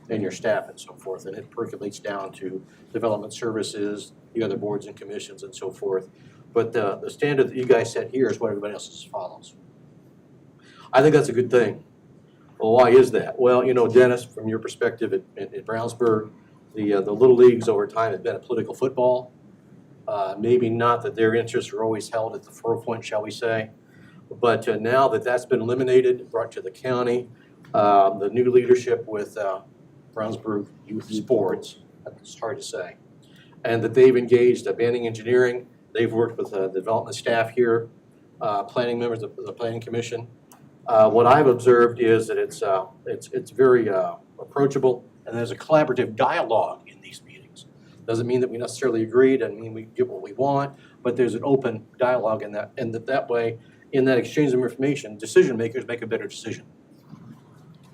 and your staff and so forth, and it percolates down to development services, the other boards and commissions and so forth. But the standard that you guys set here is what everybody else follows. I think that's a good thing. Well, why is that? Well, Dennis, from your perspective at Brownsburg, the Little Leagues over time have been a political football. Maybe not that their interests are always held at the forefront, shall we say. But now that that's been eliminated, brought to the county, the new leadership with Brownsburg Youth Sports, it's hard to say, and that they've engaged Banning Engineering. They've worked with the development staff here, planning members of the Planning Commission. What I've observed is that it's very approachable, and there's a collaborative dialogue in these meetings. Doesn't mean that we necessarily agree, doesn't mean we get what we want, but there's an open dialogue in that, and that way, in that exchange of information, decision makers make a better decision.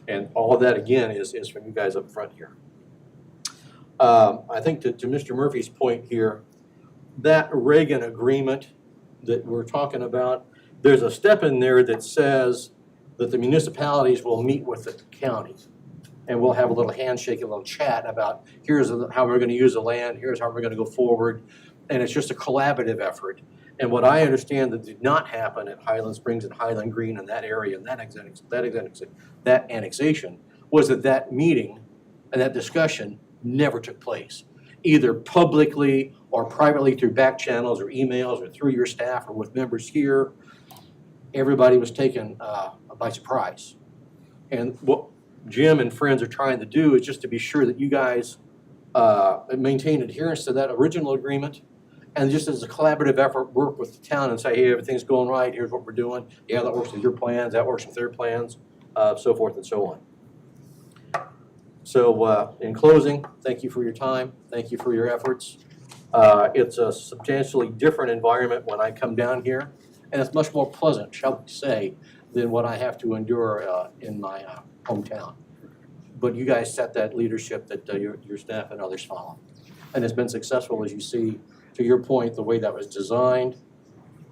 And all of that, again, is from you guys up front here. I think to Mr. Murphy's point here, that Reagan agreement that we're talking about, there's a step in there that says that the municipalities will meet with the county, and we'll have a little handshake, a little chat about here's how we're going to use the land, here's how we're going to go forward, and it's just a collaborative effort. And what I understand that did not happen at Highland Springs and Highland Green in that area and that annexation was that meeting and that discussion never took place, either publicly or privately through back channels or emails or through your staff or with members here. Everybody was taken by surprise. And what Jim and friends are trying to do is just to be sure that you guys maintain adherence to that original agreement, and just as a collaborative effort, work with the town and say, hey, everything's going right, here's what we're doing. Yeah, that works with your plans, that works with their plans, so forth and so on. So in closing, thank you for your time, thank you for your efforts. It's a substantially different environment when I come down here, and it's much more pleasant, shall we say, than what I have to endure in my hometown. But you guys set that leadership that your staff and others follow. And it's been successful, as you see, to your point, the way that was designed,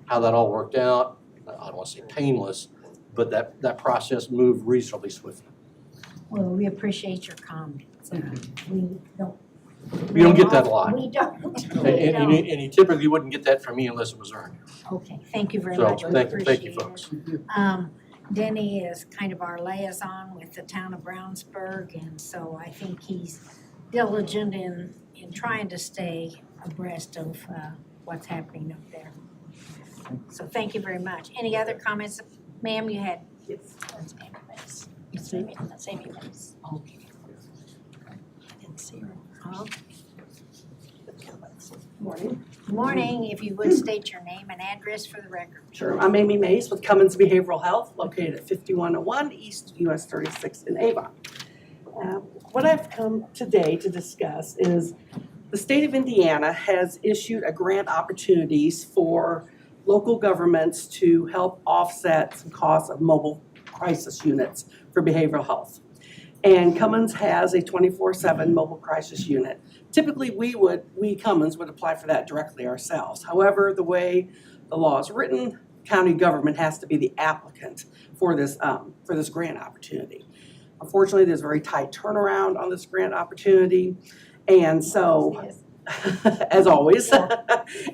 how that all worked out. I don't want to say painless, but that process moved reasonably swiftly. Well, we appreciate your comments. We don't. You don't get that a lot. We don't. And you typically wouldn't get that from me unless it was earned. Okay, thank you very So, much. We thank you appreciate it. folks. Denny is kind of our liaison with the town of Brownsburg, and so I think he's diligent in trying to stay abreast of what's happening up there. So thank you very much. Any other comments? Ma'am, you had? Yes. Same place. Okay. I didn't see her. Huh? Morning. Morning, if you would state your name and address for the record. Sure. I'm Amy Mays with Cummins Behavioral Health, located at 5101 East US 36 in Avon. What I've come today to discuss is the state of Indiana has issued a grant opportunities for local governments to help offset some costs of mobile crisis units for behavioral health. And Cummins has a 24/7 mobile crisis unit. Typically, we Cummins would apply for that directly ourselves. However, the way the law is written, county government has to be the applicant for this grant opportunity. Unfortunately, there's a very tight turnaround on this grant opportunity, and so, as always.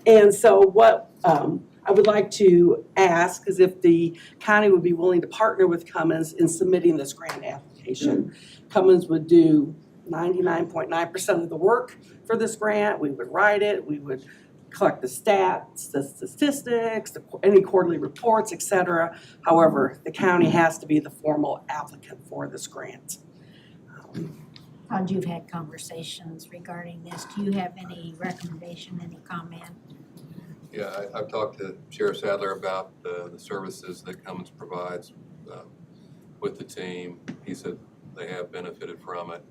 And so what I would like to ask is if the county would be willing to partner with Cummins in submitting this grant application. Cummins would do 99.9% of the work for this grant. We would write it, we would collect the stats, the statistics, any quarterly reports, et cetera. However, the county has to be the formal applicant for this grant. Todd, you've had conversations regarding this. Do you have any recommendation, any comment? Yeah, I've talked to Sheriff Sadler about the services that Cummins provides with the team. He said they have benefited from it.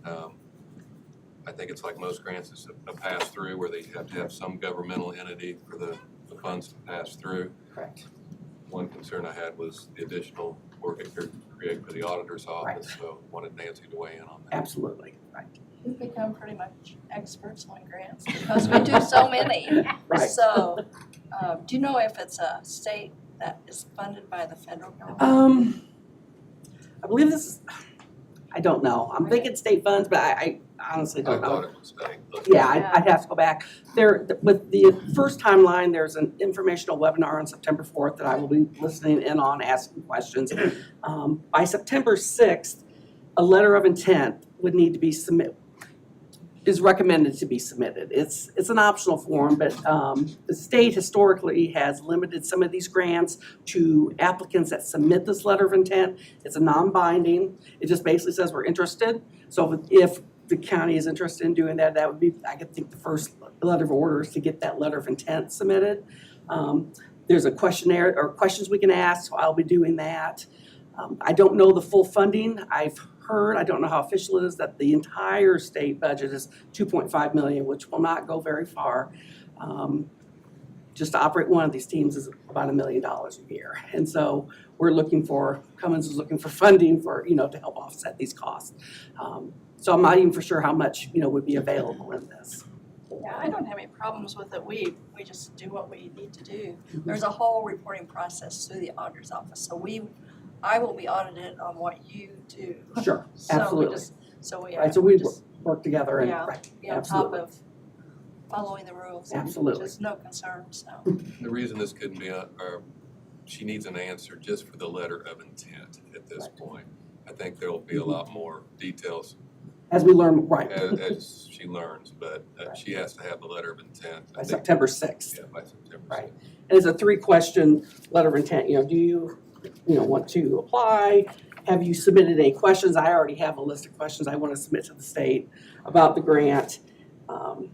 I think it's like most grants, it's a pass-through where they have to have some governmental entity for the funds to pass through. Correct. One concern I had was the additional work it could create for the auditor's office, so wanted Nancy to weigh in on that. Absolutely, right. We've become pretty much experts on grants because we do so many. Right. So, do you know if it's a state that is funded by the federal government? I believe this is, I don't know. I'm thinking state funds, but I honestly I don't know. thought it was state. Yeah, I'd have to go back. There, with the first timeline, there's an informational webinar on September 4th that I will be listening in on, asking questions. By September 6th, a letter of intent would need to be is recommended to be submitted. It's an optional form, but the state historically has limited some of these grants to applicants that submit this letter of intent. It's a non-binding. It just basically says we're interested. So if the county is interested in doing that, that would be, I could think, the first letter of orders to get that letter of intent submitted. There's a questionnaire or questions we can ask, so I'll be doing that. I don't know the full funding. I've heard, I don't know how official it is, that the entire state budget is $2.5 million, which will not go very far. Just to operate one of these teams is about $1 million a year. And so we're looking for, Cummins is looking for funding for, to help offset these costs. So I'm not even for sure how much, would be available in this. Yeah, I don't have any problems with it. We just do what we need to do. There's a whole reporting process through the auditor's office. So I will be audited on what you do. Sure, absolutely. So we Right, so we work together and, right, be on top of following the rules. Absolutely. Just no concerns, so. The reason this couldn't be, she needs an answer just for the letter of intent at this point. I think there'll be a lot more details as we learn, right. As she learns, but she has to have the letter of intent. By September 6th. Yeah, by September 6th. Right. And it's a 3-question letter of intent. Do you want to apply? Have you submitted any questions? I already have a list of questions I want to submit to the state about the grant. And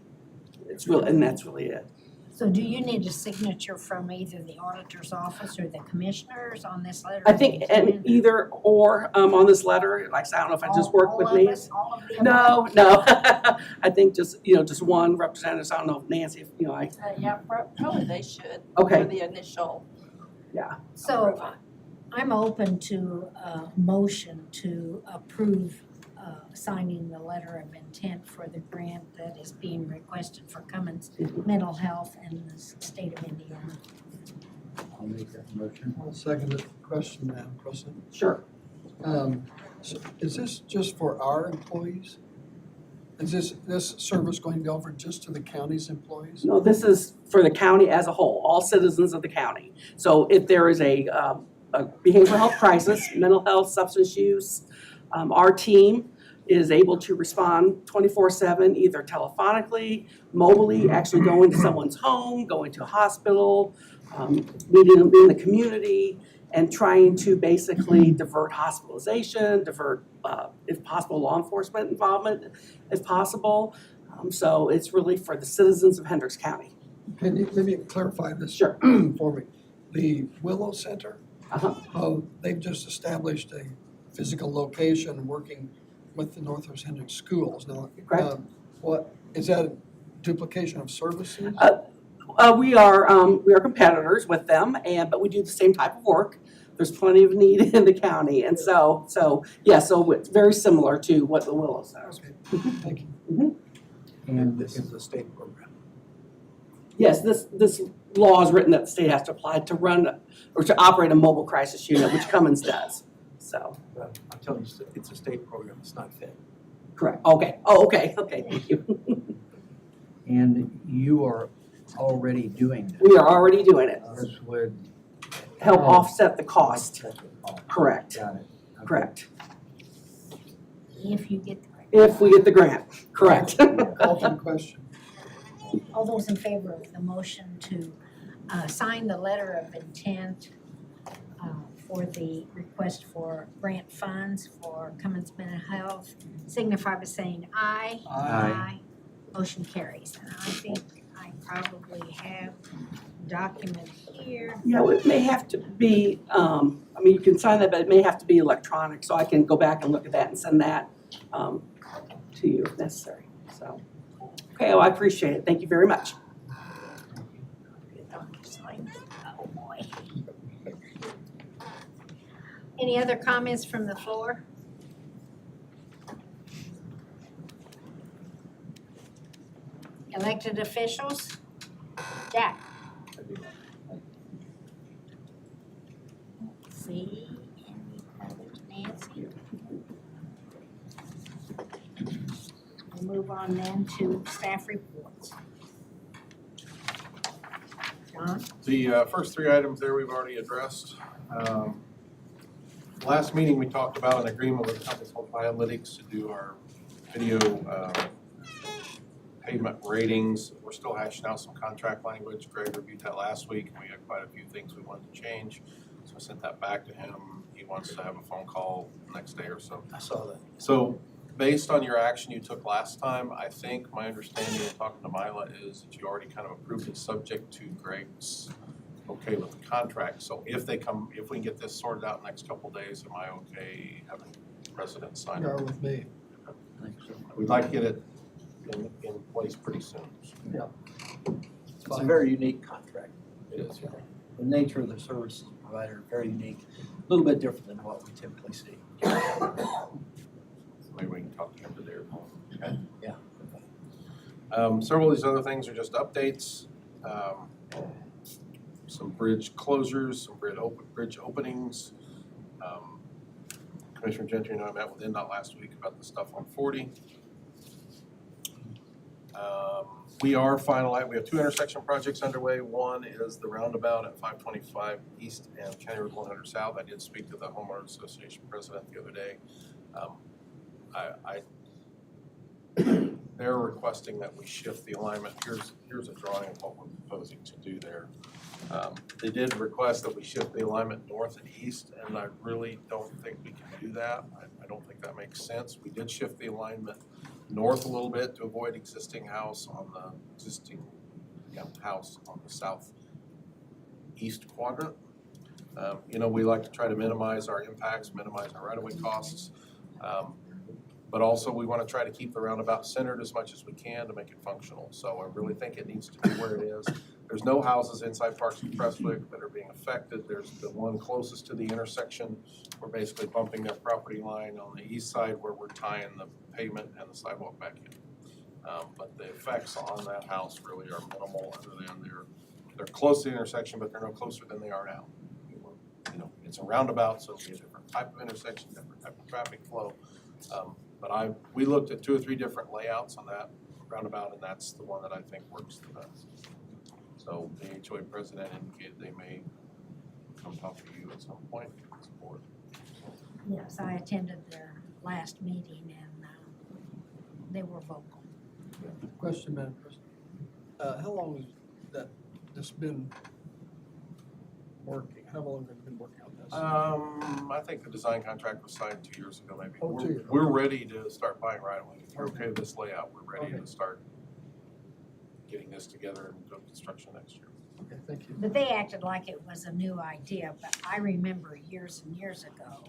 that's really it. So do you need a signature from either the auditor's office or the commissioners on this letter? I think either or on this letter. Like I said, I don't know if I just work with Nancy. No. I think just one representative. So I don't know if Nancy, Yeah, probably they should. Okay. For the initial. Yeah. So I'm open to a motion to approve signing the letter of intent for the grant that is being requested for Cummins Mental Health in the state of Indiana. I'll make that motion. I'll second the question, Madam President. Sure. So is this just for our employees? Is this service going to be offered just to the county's employees? No, this is for the county as a whole, all citizens of the county. So if there is a behavioral health crisis, mental health, substance use, our team is able to respond 24/7, either telephonically, mobilely, actually going to someone's home, going to a hospital, meeting in the community, and trying to basically divert hospitalization, divert, if possible, law enforcement involvement if possible. So it's really for the citizens of Hendricks County. Can you maybe clarify this Sure. for me? The Willow Center, they've just established a physical location working with the Northwest Hendricks schools. Now, what is that a duplication of services? We are competitors with them, but we do the same type of work. there's plenty of need in the county. And so it's very similar to what the Willows does. Thank you. And this is a state program. Yes, this law is written that the state has to apply to run or to operate a mobile crisis unit, which Cummins does. So, But I'm telling you, it's a state program, it's not fed. correct. Okay. Oh, okay. Okay. Thank you. And you are already doing that. We are already doing it. This would Help offset the cost. offset the cost. Correct. Got it. Okay. Correct. If you get the grant. If we get the grant. Correct. Call for the question. All those in favor of the motion to sign the letter of intent for the request for grant funds for Cummins Mental Health, signify by saying aye. Aye. Motion carries. And I think I probably have document here. Yeah, well, it may have to be, you can sign that, but it may have to be electronic, so I can go back and look at that and send that to you if necessary. So, okay, well, I appreciate it. Thank you very much. Oh, boy. Any other comments from the floor? Elected officials? Jack? Let's see, any others? Nancy? We'll move on then to staff reports. John? The first three items there we've already addressed. Last meeting, we talked about an agreement with a company called Analytics to do our video pavement ratings. We're still hashing out some contract language. Greg reviewed that last week, and we had quite a few things we wanted to change. So I sent that back to him. He wants to have a phone call next day or so. I saw that. So based on your action you took last time, I think my understanding of talking to Mila is that you already kind of approved it subject to Greg's okay with the contract. So if we can get this sorted out in the next couple of days, am I okay having president sign You it? are with me. I think so. We'd like to get it in place pretty soon. It's a very unique contract. It is. The nature of the services provider, very unique, a little bit different than what we typically see. Maybe we can talk to him today or tomorrow. Okay. Yeah. Several of these other things are just updates. Some bridge closures, some bridge openings. Commissioner Gentry and I met with NDOT last week about the stuff on 40. We are finalized. We have two intersection projects underway. One is the roundabout at 525 East and County Road 100 South. I did speak to the homeowners association president the other day. They're requesting that we shift the alignment. Here's a drawing of what we're proposing to do there. They did request that we shift the alignment north and east, and I really don't think we can do that. I don't think that makes sense. We did shift the alignment north a little bit to avoid existing house on the house on the southeast quadrant. We like to try to minimize our impacts, minimize our right-of-way costs. But also we want to try to keep the roundabout centered as much as we can to make it functional. So I really think it needs to be where it is. There's no houses inside Parks and Prestwick that are being affected. There's the one closest to the intersection. We're basically bumping their property line on the east side where we're tying the pavement and the sidewalk back in. But the effects on that house really are minimal, other than they're close to the intersection, but they're no closer than they are now. It's a roundabout, so it'll be a different type of intersection, different type of traffic flow. But we looked at 2 or 3 different layouts on that roundabout, and that's the one that I think works the best. So the HOA president indicated they may come talk to you at some point as a board. Yes, I attended their last meeting and they were vocal. Question, Madam President. How long has this been working? How long have you been working on this? I think the design contract was signed 2 years ago, maybe. Oh, 2 years. We're ready to start buying right away. If you're okay with this layout, we're ready to start getting this together and go construction next year. Okay, thank you. But they acted like it was a new idea, but I remember years and years ago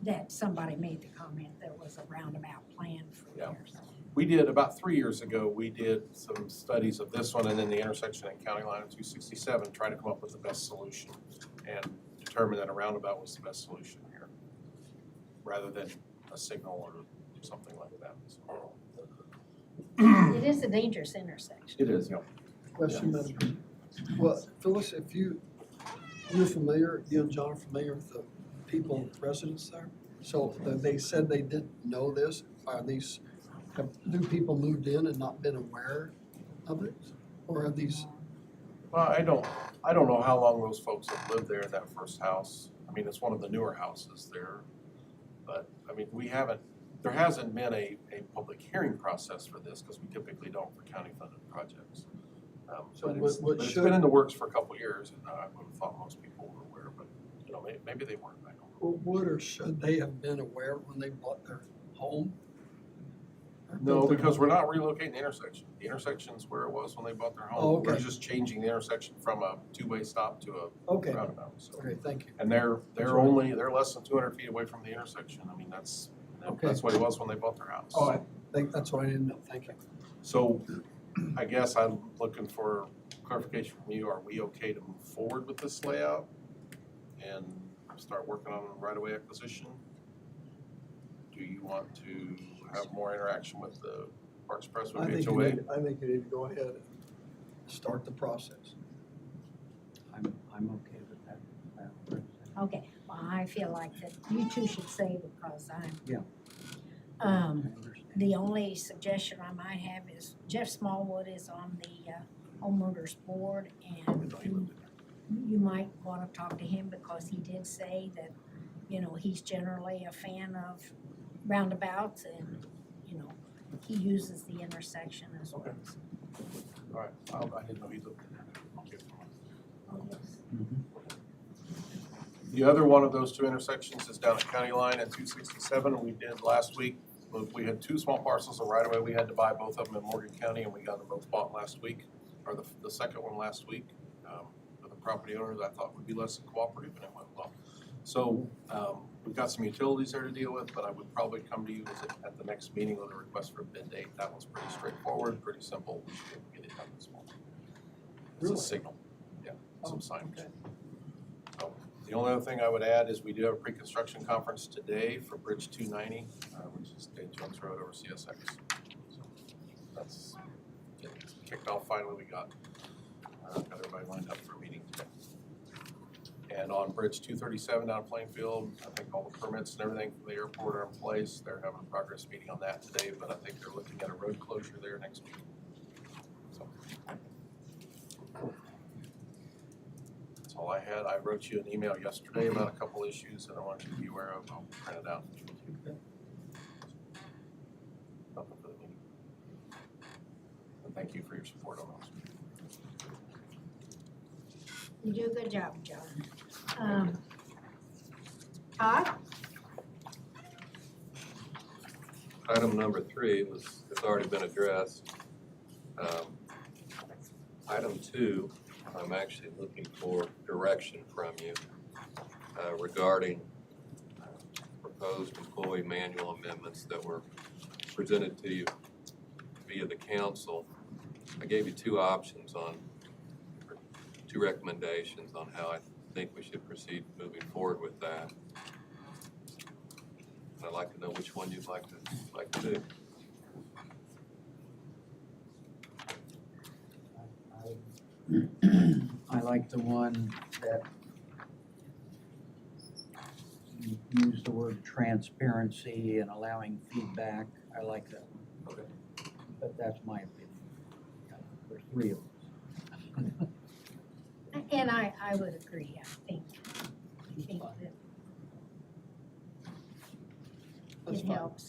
that somebody made the comment there was a roundabout plan for years. We did, about 3 years ago, we did some studies of this one and then the intersection at County Line of 267, try to come up with the best solution and determined that a roundabout was the best solution here, rather than a signal or something like that. So, It is a dangerous intersection. it is, yeah. Question, Madam President. Well, Phyllis, if you're familiar, you and John are familiar with the people, residents there? So they said they didn't know this. Are these, have new people moved in and not been aware of it? Or are these, Well, I don't know how long those folks have lived there in that first house. I mean, it's one of the newer houses there. But, I mean, there hasn't been a public hearing process for this, because we typically don't for county-funded projects. So But what it's should- been in the works for a couple of years, and I would have thought most people were aware, but, you know, maybe they weren't, I don't know. or would or should they have been aware when they bought their home? Or No, built their because home? we're not relocating the intersection. The intersection's where it was when they bought their Oh, home. We're okay. just changing the intersection from a two-way stop to a Okay, roundabout, so. okay, thank you. And they're right. they're less than 200 feet away from the intersection. I mean, that's Okay. what it was when they bought their house. Oh, I think that's what I didn't know, thank you. So I guess I'm looking for clarification from you. Are we okay to move forward with this layout and start working on right-of-way acquisition? Do you want to have more interaction with the Parks Press with I think HOA? I think you need to go ahead and start the process. I'm okay with that. Okay, well, I feel like that you two should say because Yeah. The only suggestion I might have is Jeff Smallwood is on the homeowners board, and you might wanna talk to him because he did say that, you know, he's generally a fan of roundabouts and, you know, he uses the intersection as well. Okay. All right, I didn't know he looked at that. Okay. Oh, yes. The other one of those two intersections is down at County Line at 267. We did last week. We had two small parcels of right-of-way. We had to buy both of them in Morgan County, and we got them both bought last week, or the second one last week. For the property owners, I thought would be less than cooperative, and it went well. So we've got some utilities there to deal with, but I would probably come to you at the next meeting with a request for a bid date. That one's pretty straightforward, pretty simple. We should be able to get it done this morning. It's Really? a signal, yeah, some signage. Okay. The only other thing I would add is we do have a pre-construction conference today for Bridge 290, which is Dave Jones Road over CSX. So that's getting kicked off finally. We got everybody lined up for a meeting today. And on Bridge 237 down at Plainfield, I think all the permits and everything from the airport are in place. They're having a progress meeting on that today, but I think they're looking at a road closure there next week. So that's all I had. I wrote you an email yesterday about a couple issues that I wanted you to be aware of. I'll print it out. Nothing for the meeting. And thank you for your support on those. You do a good job, John. Todd? Item number 3 has already been addressed. Item 2, I'm actually looking for direction from you regarding proposed employee manual amendments that were presented to you via the council. I gave you two recommendations on how I think we should proceed moving forward with that. And I'd like to know which one you'd like to do. I like the one that you use the word transparency and allowing feedback. I like that one. Okay. But that's my opinion. There's three of them. And I would agree, I think that That's it fine. helps.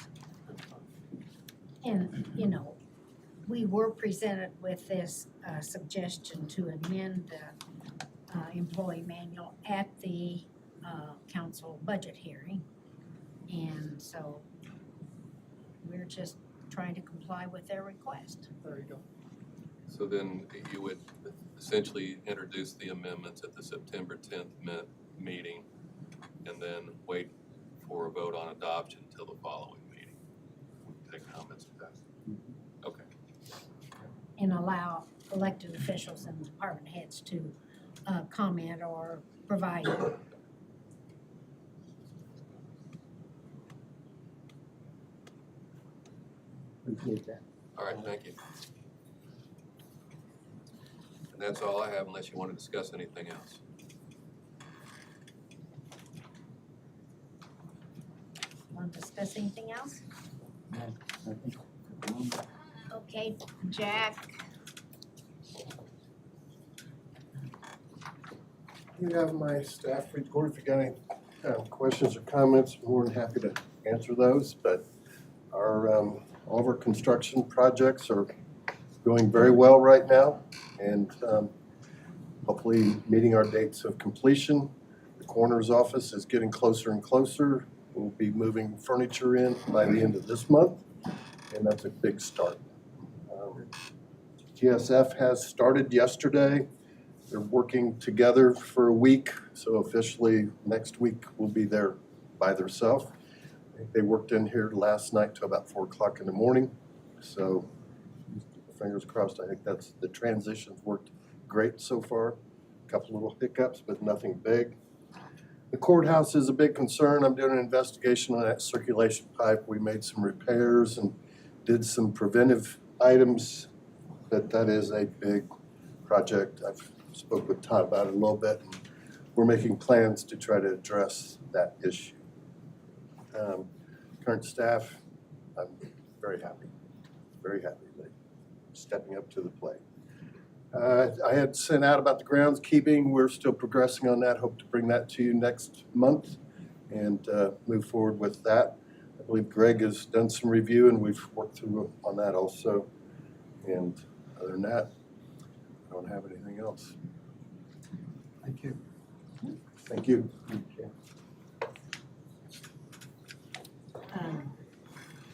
And, you know, we were presented with this suggestion to amend the employee manual at the council budget hearing. And so we're just trying to comply with their request. There you go. So then you would essentially introduce the amendments at the September 10th meeting and then wait for a vote on adoption until the following meeting. Take comments at that. Okay. And allow elected officials and department heads to comment or provide Appreciate that. All right, thank you. And that's all I have unless you want to discuss anything else. Want to discuss anything else? Okay, Jack, You have my staff report. If you got any questions or comments, I'm more than happy to answer those. But all of our construction projects are going very well right now, and hopefully meeting our dates of completion. The coroner's office is getting closer and closer. We'll be moving furniture in by the end of this month, and that's a big start. GSF has started yesterday. They're working together for a week, so officially next week we'll be there by themselves. I think they worked in here last night till about 4 o'clock in the morning, so fingers crossed. I think the transition's worked great so far. A couple little hiccups, but nothing big. The courthouse is a big concern. I'm doing an investigation on that circulation pipe. We made some repairs and did some preventive items, but that is a big project. I've spoke with Todd about it a little bit, and we're making plans to try to address that issue. Current staff, I'm very happy they're stepping up to the plate. I had sent out about the groundskeeping. We're still progressing on that. Hope to bring that to you next month and move forward with that. I believe Greg has done some review and we've worked through on that also. And other than that, I don't have anything else. Thank you. Thank you.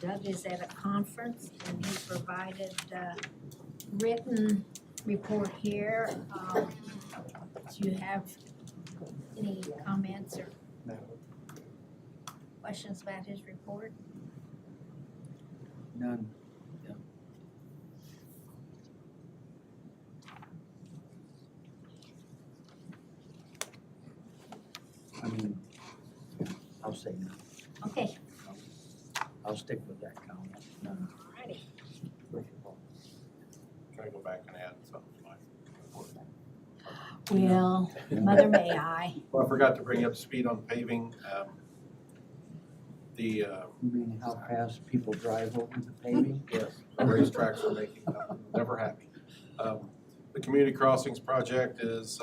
Doug is at a conference and he provided a written report here. Do you have any comments or questions about his report? None. I mean, I'll say no. Okay, I'll stick with that comment. No. alrighty. Can I go back and add something to my report? Well, Mother may I. Well, I forgot to bring you up to speed on paving. You mean how fast people drive over the paving? Yes, the racetracks are making, never happy. The community crossings project is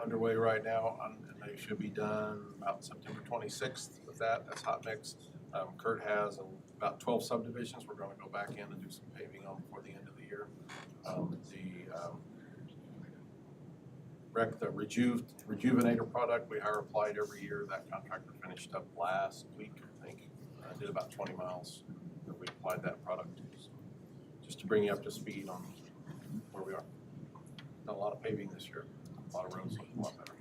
underway right now, and they should be done about September 26th with that. That's hot mix. Kurt has about 12 subdivisions we're going to go back in and do some paving on before the end of the year. The Rejuvenator product, we hire applied every year. That contractor finished up last week, I think. Did about 20 miles that we applied that product to. So just to bring you up to speed on where we are. Done a lot of paving this year. A lot of roads looking a lot better.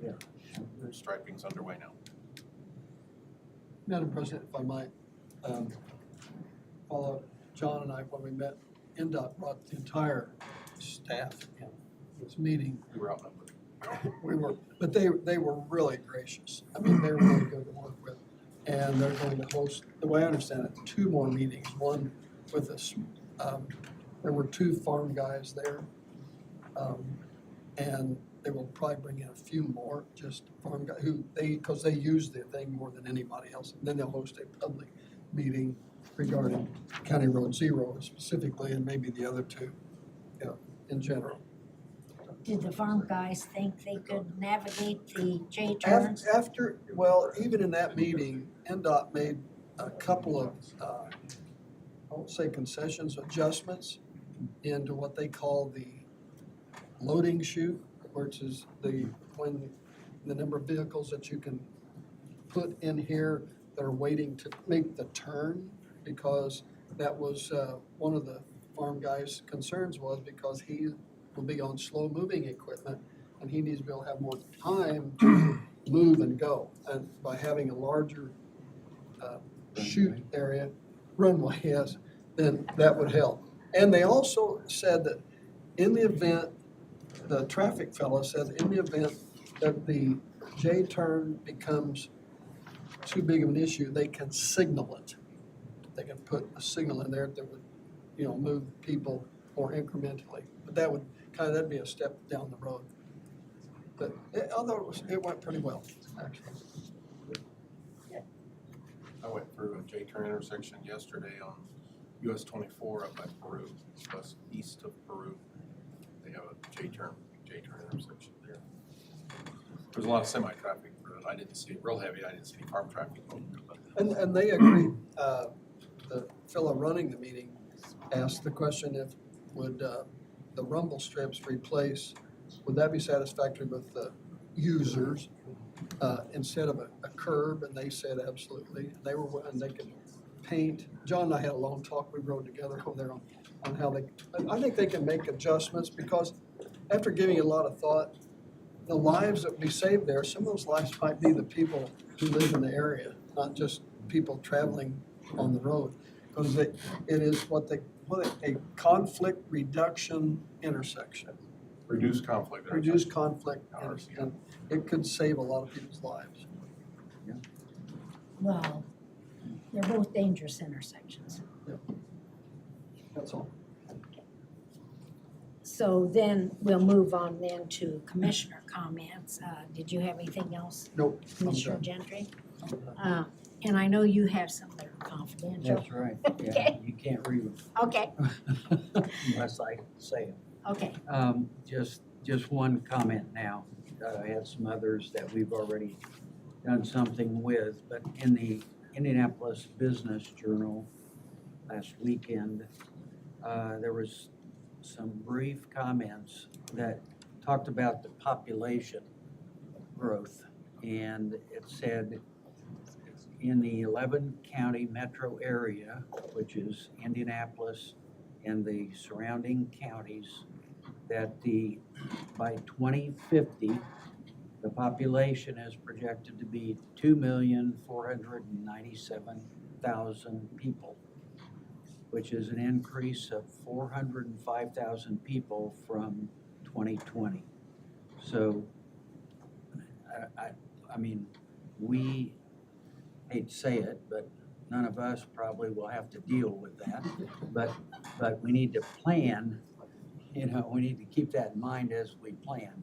Yeah. Striping's underway now. Madam President, if I might, follow John and I, when we met, NDOT brought the entire staff in this meeting. We were outnumbered. We were, but they were really gracious. I mean, they were really good to work with. And they're going to host, the way I understand it, 2 more meetings, one with us. There were 2 farm guys there. And they will probably bring in a few more, just farm guys because they use the thing more than anybody else. And then they'll host a public meeting regarding County Road 0 specifically, and maybe the other 2, in general. Did the farm guys think they could navigate the J-turns? Even in that meeting, NDOT made a couple of, I won't say concessions, adjustments into what they call the loading chute, which is when the number of vehicles that you can put in here that are waiting to make the turn, because that was one of the farm guys' concerns was because he will be on slow-moving equipment, and he needs to be able to have more time to move and go. And by having a larger chute area, runway, yes, then that would help. And they also said that in the event, the traffic fellow said, in the event that the J-turn becomes too big of an issue, they can signal it. they can put a signal in there that would, you know, move people more incrementally. But that would, that'd be a step down the road. But although it went pretty well, actually. I went through a J-turn intersection yesterday on US 24 up by Peru, east of Peru. They have a J-turn intersection there. There's a lot of semi-traffic, but I didn't see it real heavy. I didn't see any farm traffic going through. And they agreed, the fellow running the meeting asked the question if, would the rumble strips replace, would that be satisfactory with the users instead of a curb? And they said absolutely. And they were, and they could paint. John and I had a long talk, we rode together over there on how they, I think they can make adjustments because after giving it a lot of thought, the lives that would be saved there, some of those lives might be the people who live in the area, not just people traveling on the road. Because it is a conflict reduction intersection. Reduce conflict. Reduce conflict, and it could save a lot of people's lives. Well, they're both dangerous intersections. That's all. So then we'll move on then to commissioner comments. Did you have anything else? Nope. Commissioner Gentry? And I know you have some that are confidential. That's right, yeah, Okay. you can't read them Okay, unless I say them. okay. Just one comment now. I had some others that we've already done something with, but in the Indianapolis Business Journal last weekend, there was some brief comments that talked about the population growth. And it said in the 11 county metro area, which is Indianapolis and the surrounding counties, that by 2050, the population is projected to be 2,497,000 people, which is an increase of 405,000 people from 2020. So, I mean, we hate to say it, but none of us probably will have to deal with that. But we need to plan, you know, we need to keep that in mind as we plan.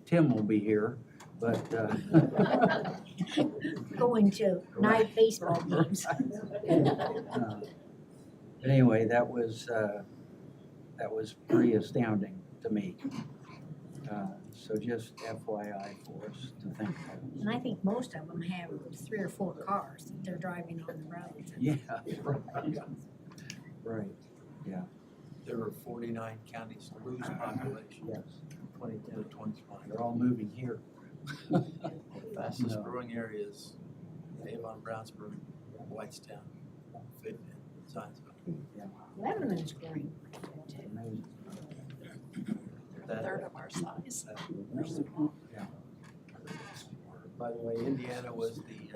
Tim will be here, but Going to night baseball games. Anyway, that was pretty astounding to me. So just FYI for us to think about. And I think most of them have 3 or 4 cars that they're driving on the road. Yeah, right, yeah, There were 49 counties to lose population, yes. 2010 to 2020. They're all moving here. Fastest No. growing areas, Avon, Brownsburg, Whitestown, Fayetteville, Zionsville. Lebanon is growing. Amazing. That- Third of our size. By the way, Indiana was the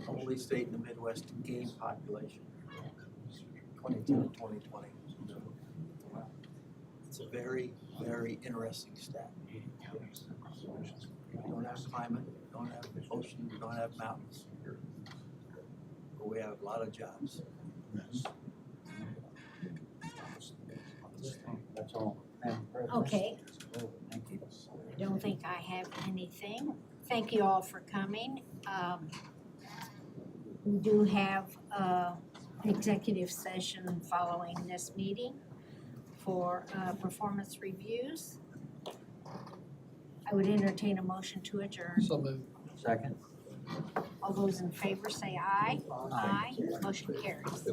only state in the Midwest to gain population, 2010 to 2020. It's a very, very interesting stat. We don't have climate, we don't have ocean, we don't have mountains. But we have a lot of jobs. That's all. Madam President. Okay. Thank you. I don't think I have anything. Thank you all for coming. We do have an executive session following this meeting for performance reviews. I would entertain a motion to adjourn. So moved. Second. All those in favor say aye. Aye. Motion carries.